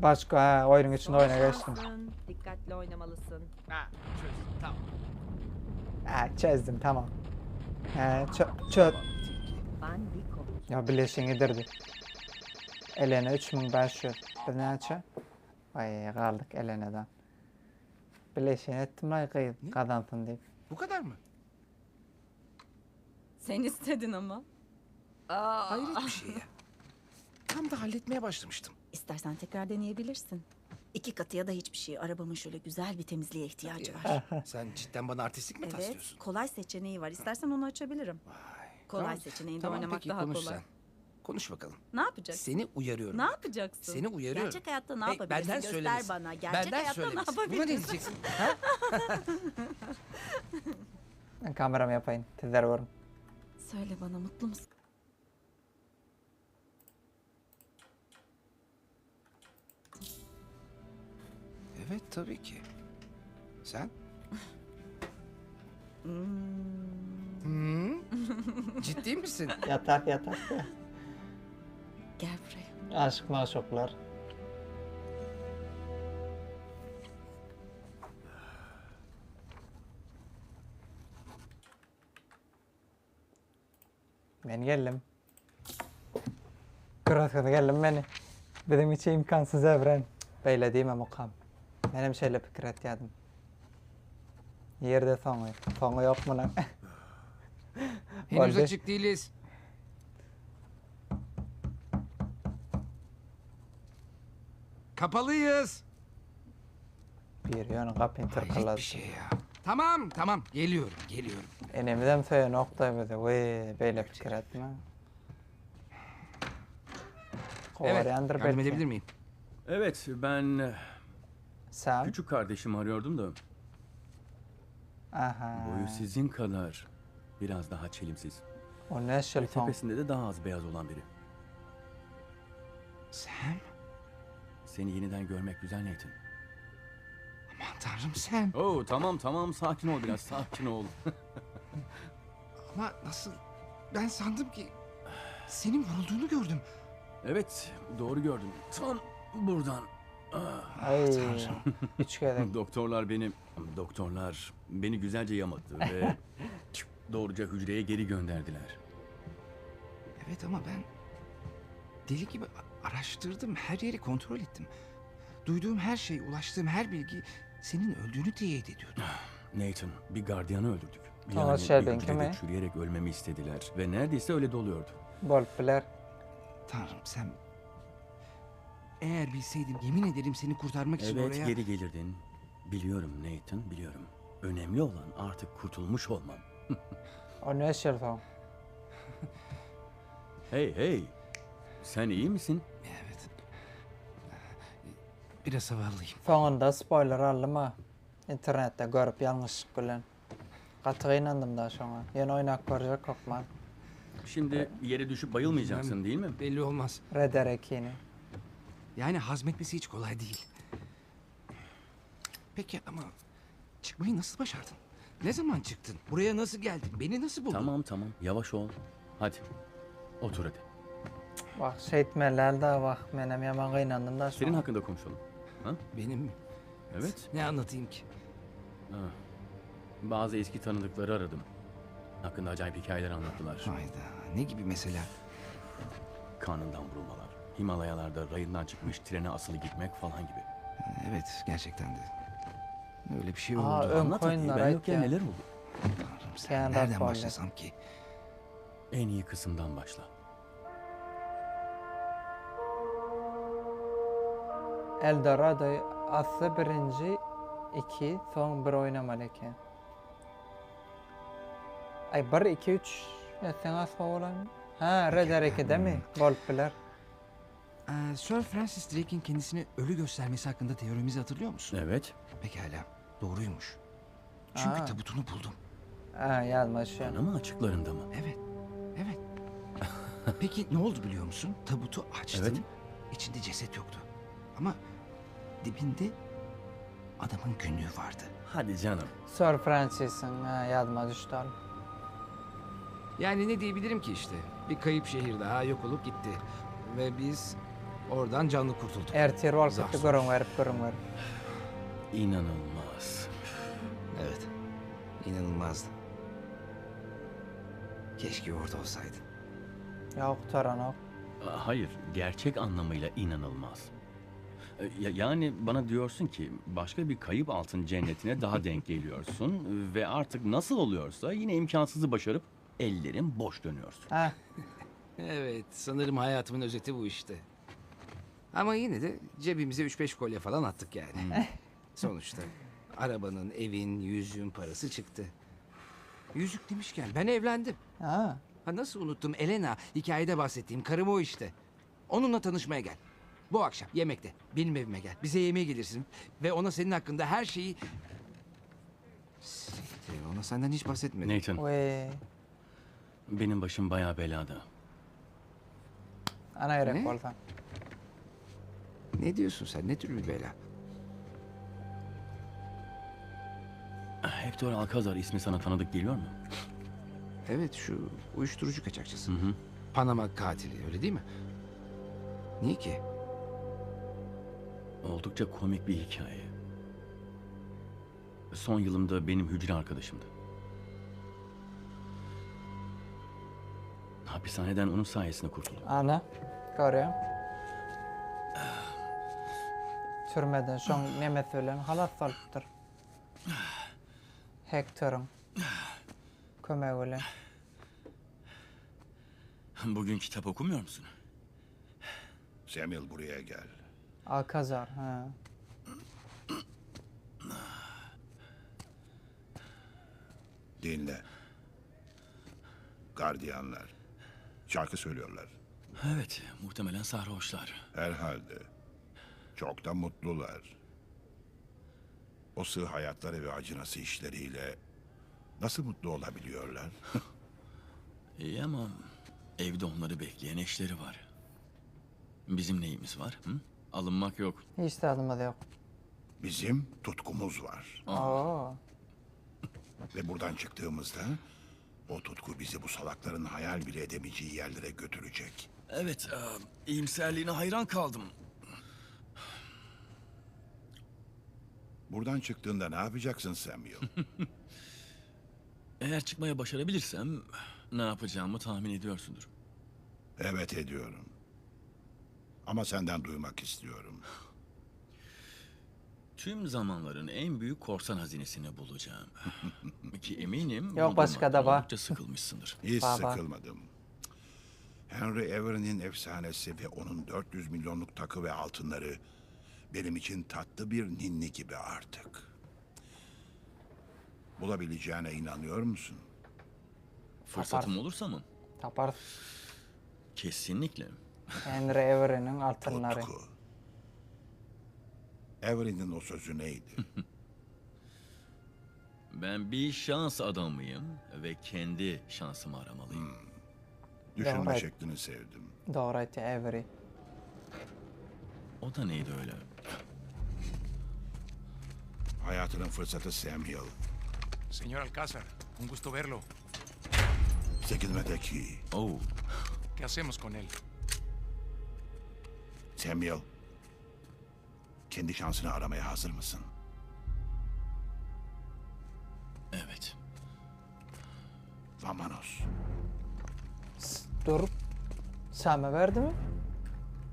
Başka oyunun içinde Son oyuna geçtim. şansın. Dikkatli oynamalısın. Ha çözdüm tamam. Çözdüm tamam. Bandikot. Ya bileşin yedirdi. Elena 3500. Bir neçe? Ay kaldık Elena'dan. Bileşin ettim ay kazansın deyip. Bu kadar mı? Sen istedin ama. Hayret bir şey ya. Tam da halletmeye başlamıştım. İstersen tekrar deneyebilirsin. 2 katı ya da hiçbir şey. Arabamın şöyle güzel bir temizliğe ihtiyacı var. Sen cidden bana artistlik mi Evet, taslıyorsun? kolay seçeneği var. İstersen onu açabilirim. Kolay Tamam. seçeneğinde Tamam, oynamak peki, daha konuş kolay. sen. Konuş bakalım. Ne yapacaksın? Seni uyarıyorum. Ne yapacaksın? Seni uyarıyorum. Gerçek hayatta ne Hey, yapabilirsin? benden Göster söylemesin. bana. Gerçek Benden hayatta ne söylemesin. yapabilirsin? Buna ne diyeceksin? Ha? Ben kameramı yapayım. Sizler görün. Söyle bana, mutlu musun? Evet tabii ki. Sen? Hmm? Ciddi misin? Yatak. Gel buraya. Aşk maşuklar. Ben geldim. Kırasına geldim beni. Benim için imkansız evren. Böyle değil mi mukam? Benim şöyle fikir etiyordum. Yerde sonu. Sonu yok mu lan? Henüz Oldu. açık değiliz. Kapalıyız. Bir yönü kapıyı Hayret tırkaladı. bir şey ya. Tamam. Geliyorum. Enemden söyle nokta bize. Vay böyle fikir etme. Evet, Koriander yardım belki. edebilir miyim? Evet, ben Sen? küçük kardeşimi arıyordum da Aha. boyu sizin kadar biraz daha çelimsiz. O ne Ve şılton? tepesinde de daha az beyaz olan biri. Sam? Seni yeniden görmek güzel Nathan. Aman tanrım Sam. Oo tamam sakin ol biraz sakin ol. Ama nasıl? Ben sandım ki senin vurulduğunu gördüm. Evet doğru gördüm. Tam buradan. Ah, Ay. Tanrım. Üç kere. Doktorlar beni güzelce yamadı ve doğruca hücreye geri gönderdiler. Evet ama ben deli gibi araştırdım. Her yeri kontrol ettim. Duyduğum her şey, ulaştığım her bilgi senin öldüğünü teyit ediyordu. Nathan, bir gardiyanı öldürdük. Thomas bir Shelby'inki hücrede mi? çürüyerek ölmemi istediler ve neredeyse öyle doluyordu. Bolpler. Tanrım sen... Eğer bilseydim yemin ederim seni kurtarmak için Evet, oraya... geri gelirdin. Biliyorum Nathan, biliyorum. Önemli olan artık kurtulmuş olmam. O ne şılton? Hey, sen iyi misin? Evet. Biraz havallıyım. Sonunda spoiler aldım ha. İnternette görüp yanlışlık bilen. Katığa inandım daha sonra. Yeni oynak görecek korkmam. Şimdi yere düşüp bayılmayacaksın değil mi? Belli olmaz. Rederek yine. Yani hazmetmesi hiç kolay değil. Peki ama çıkmayı nasıl başardın? Ne zaman çıktın? Buraya nasıl geldin? Beni nasıl buldun? Tamam, yavaş ol. Hadi, otur hadi. Bak şeytmeler de bak. Benim yaman inandım da sonra. Senin hakkında konuşalım. Ha? Benim mi? Evet. Ne anlatayım ki? Ha. Bazı eski tanıdıkları aradım. Hakkında acayip hikayeler anlattılar. Hayda, ne gibi mesela? Karnından vurulmalar. Himalayalarda rayından çıkmış trene asılı gitmek falan gibi. Evet, gerçekten de. Öyle bir şey oldu. Aa, ön Anlat hadi, koyunlar ben ayıp yokken ya. neler oldu? Tanrım sen Kendi nereden akvaryum. başlasam ki? En iyi kısımdan başla. Eldorado aslı birinci, iki, son bir oynamalı ekan. Ay bir, iki, üç. Ya sen asla olan. Ha, Redder 2 değil mi? Bolpler. Sir Francis Drake'in kendisini ölü göstermesi hakkında teorimizi hatırlıyor musun? Evet. Pekala, doğruymuş. Çünkü Aa. tabutunu buldum. Ha, yazmış ya. Bana mı açıklarında mı? Evet. Peki ne oldu biliyor musun? Tabutu açtım. Evet. İçinde ceset yoktu. Ama dibinde adamın günlüğü vardı. Hadi canım. Sir Francis'in yazmaz işte. Yani ne diyebilirim ki işte? Bir kayıp şehir daha yok olup gitti. Ve biz oradan canlı kurtulduk. Ertir var Zar kötü zor. görün verip. İnanılmaz. Evet. İnanılmazdı. Keşke orada olsaydın. Yok Toranok. Hayır, gerçek anlamıyla inanılmaz. Yani bana diyorsun ki başka bir kayıp altın cennetine daha denk geliyorsun ve artık nasıl oluyorsa yine imkansızı başarıp ellerin boş dönüyorsun. Ha, Evet, sanırım hayatımın özeti bu işte. Ama yine de cebimize 3-5 kolye falan attık yani. Sonuçta arabanın, evin, yüzüğün parası çıktı. Yüzük demişken ben evlendim. ha. Ha nasıl unuttum? Elena, hikayede bahsettiğim karım o işte. Onunla tanışmaya gel. Bu akşam yemekte. Benim evime gel. Bize yemeğe gelirsin. Ve ona senin hakkında her şeyi... Ona senden hiç bahsetmedim. Nathan, Ve benim başım bayağı belada. ana gerek Ne? bolsa. Ne diyorsun sen? Ne tür bir bela? Hector Alcazar ismi sana tanıdık geliyor mu? Evet, şu uyuşturucu kaçakçısı. Hı hı. Panama katili, öyle değil mi? Niye ki? Oldukça komik bir hikaye. Son yılımda benim hücre arkadaşımdı. Hapishaneden onun sayesinde kurtuldum. Ana. Görüyorum. Türmeden şoň neme söylen halas salypdyr. Hector'un kömegi bilen. Bugün kitap okumuyor musun? Samuel buraya gel. Alcazar, ha. Dinle. Gardiyanlar. Şarkı söylüyorlar. Evet, muhtemelen sarhoşlar. Herhalde. Çok da mutlular. O sığ hayatları ve acınası işleriyle nasıl mutlu olabiliyorlar? İyi ama evde onları bekleyen eşleri var. Bizim neyimiz var? Hı? Alınmak yok. Hiç tadımız yok. Bizim tutkumuz var. Oo. Ve buradan çıktığımızda o tutku bizi bu salakların hayal bile edemeyeceği yerlere götürecek. Evet, iyimserliğine hayran kaldım. Buradan çıktığında ne yapacaksın Samuel? Eğer çıkmaya başarabilirsem ne yapacağımı tahmin ediyorsundur. Evet ediyorum. Ama senden duymak istiyorum. Tüm zamanların en büyük korsan hazinesini bulacağım. Ki eminim Yok, bunu başka da duymaktan var. oldukça sıkılmışsındır. Hiç Baba. sıkılmadım. Henry Avery'nin efsanesi ve onun 400 milyonluk takı ve altınları benim için tatlı bir ninni gibi artık. Bulabileceğine inanıyor musun? Fırsatım olursa mı? Tapar. Kesinlikle. Henry Avery'nin altınları. Tutku. Avery'nin o sözü neydi? Ben bir şans adamıyım ve kendi şansımı aramalıyım. Düşünme Doğru. şeklini sevdim. Doğru etti Avery. O da neydi öyle? Hayatının fırsatı Samuel. Señor Alcázar, un gusto verlo. Çekilmedeki. Oh. ¿Qué hacemos con él? Samuel. Kendi şansını aramaya hazır mısın? Evet. Vamanos. Dur. Sami verdi mi?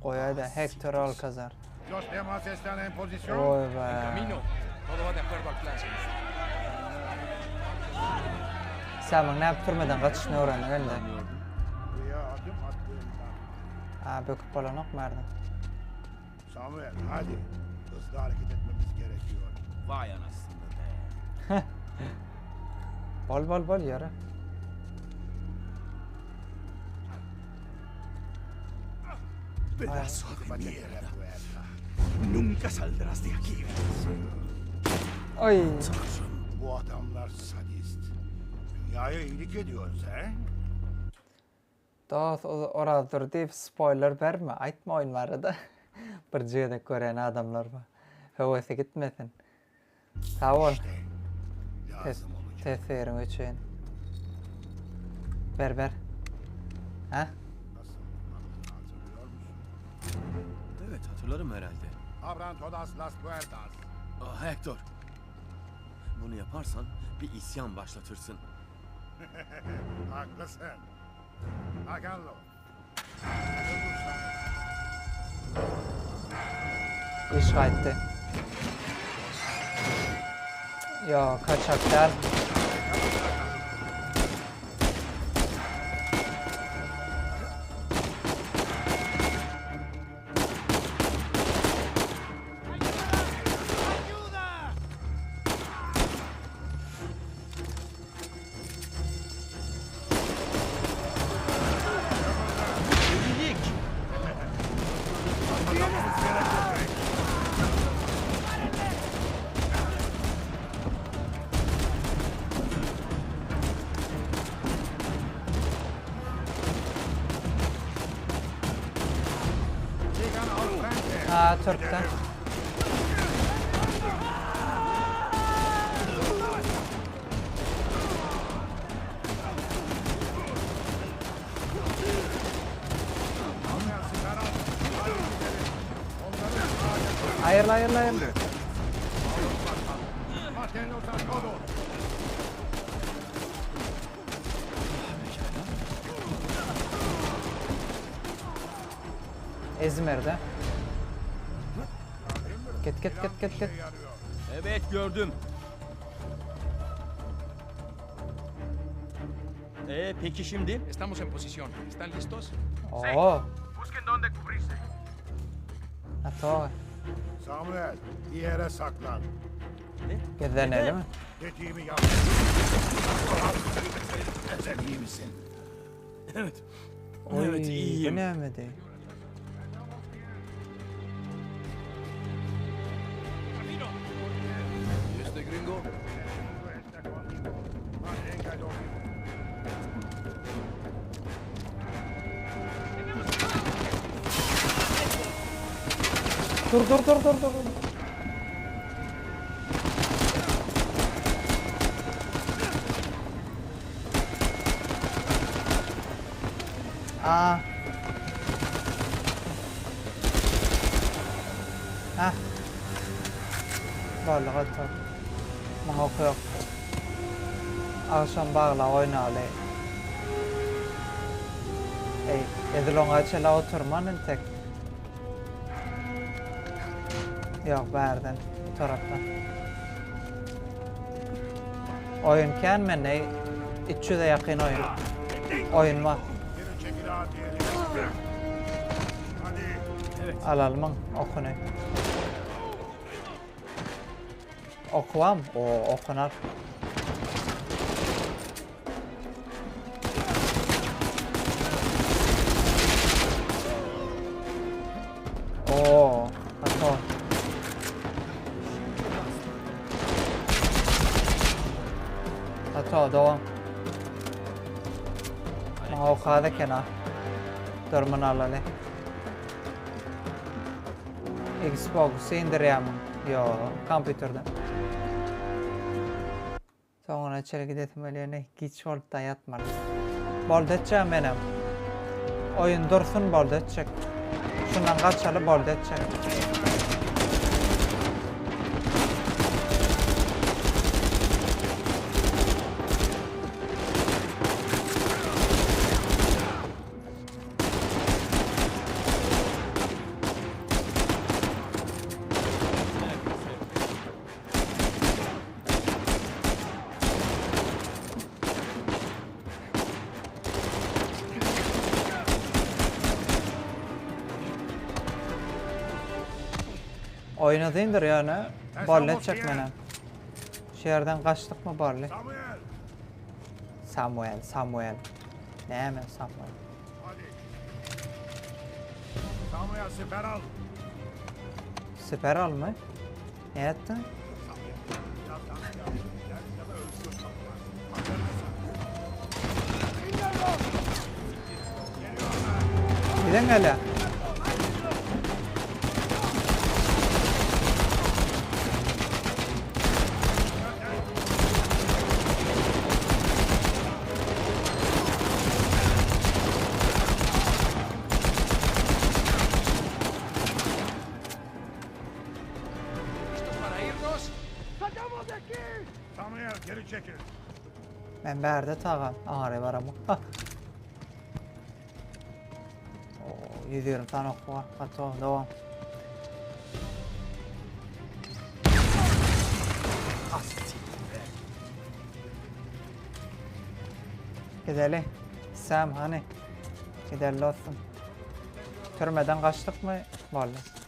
Koy hadi Hector Alcazar. Los demás están en posición. Oy be. Todo va de acuerdo al plan, señor. Sami ne yapıp durmadan kaçışını öğrendi ben de. Buraya adım attığımda. Ha böküp falan okmardı. Samuel hadi. Hızlı hareket etmemiz gerekiyor. Vay anasını be. Bol yara. Pedazo de mierda. Nunca saldrás de aquí. Ay. Bu adamlar sadist. Dünyaya iyilik ediyoruz he? Dost oradır deyip spoiler verme. Aytma oyunları da. Bir cihede gören adamlar var. Hevesi gitmesin. Sağ ol. Tesirin için. Ver. Ha? Evet, hatırlarım herhalde. Abran todas las puertas. Ah, Hector. Bunu yaparsan bir isyan başlatırsın. Haklısın. Hakanlo. İş kayıttı. Yo kaçaklar. Ha, Türk'ten. Hayırlı hayırlı hayırlı. İzmir'de. Git. Evet gördüm. Peki şimdi? Estamos en posición. ¿Están listos? Oo. Busquen donde cubrirse. Hatta Samuel, bir yere saklan. gidelim mi? Dediğimi yap. Sen iyi misin? Evet. Oy, Evet, iyiyim. bu ne Ahmet'i? ¿Y este gringo? Dur. Aa. Hah. Bağlı hatta. Bana okuyor. Akşam bağla oynalı. Edilon açıla oturmanın tek. Yok berden. Bu taraftan. Oyunken mi ne? İçü de yakın oyun. Oyun var. Alalım okunu. Okuvam? O okunar. Oo, hatta. Hatta devam. Bana okuda kenar. Terminal'e. Xbox'u indireyim. Yo, kompüterden. Sonra içeri gitmeli, hiç volta yatmalı. Boldetçe benim. Oyun dursun boldetçek. Şundan kaçalı boldetçek. Oynadığındır yani. Barlet çekmene. Şehirden kaçtık mı Barlet? Samuel. Ne hemen Samuel? Samuel siper al. Siper al mı? Ne ettin? Gidin hele. Samuel geri çekil. Ben berde tağam. Ağrı var ama. Hah. Oo, 120 tane oku var. Hadi devam. Gidelim. Sam hani. Gidelim olsun. Türmeden kaçtık mı? Vallahi.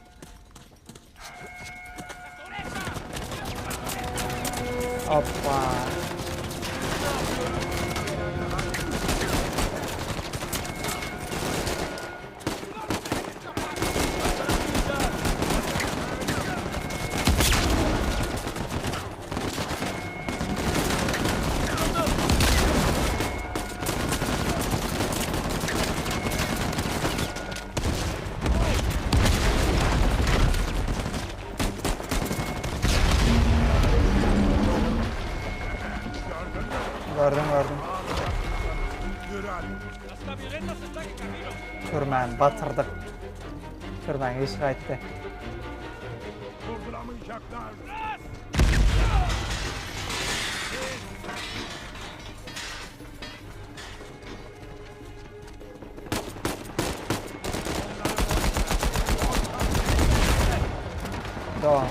Hoppa. Türmen batırdık. Türmen işgal etti. Durduramayacaklar. Devam.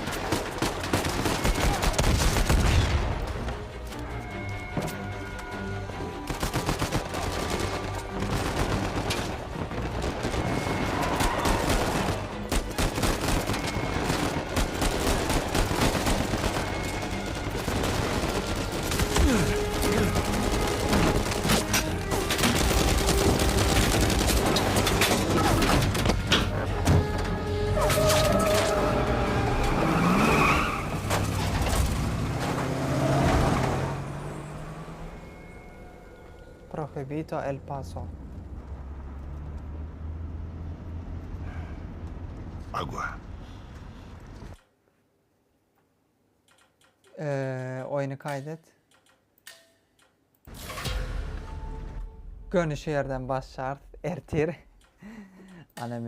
Prohibito El Paso. Agua. Oyunu kaydet. Görünüşü yerden baş şart. Ertir. Annemin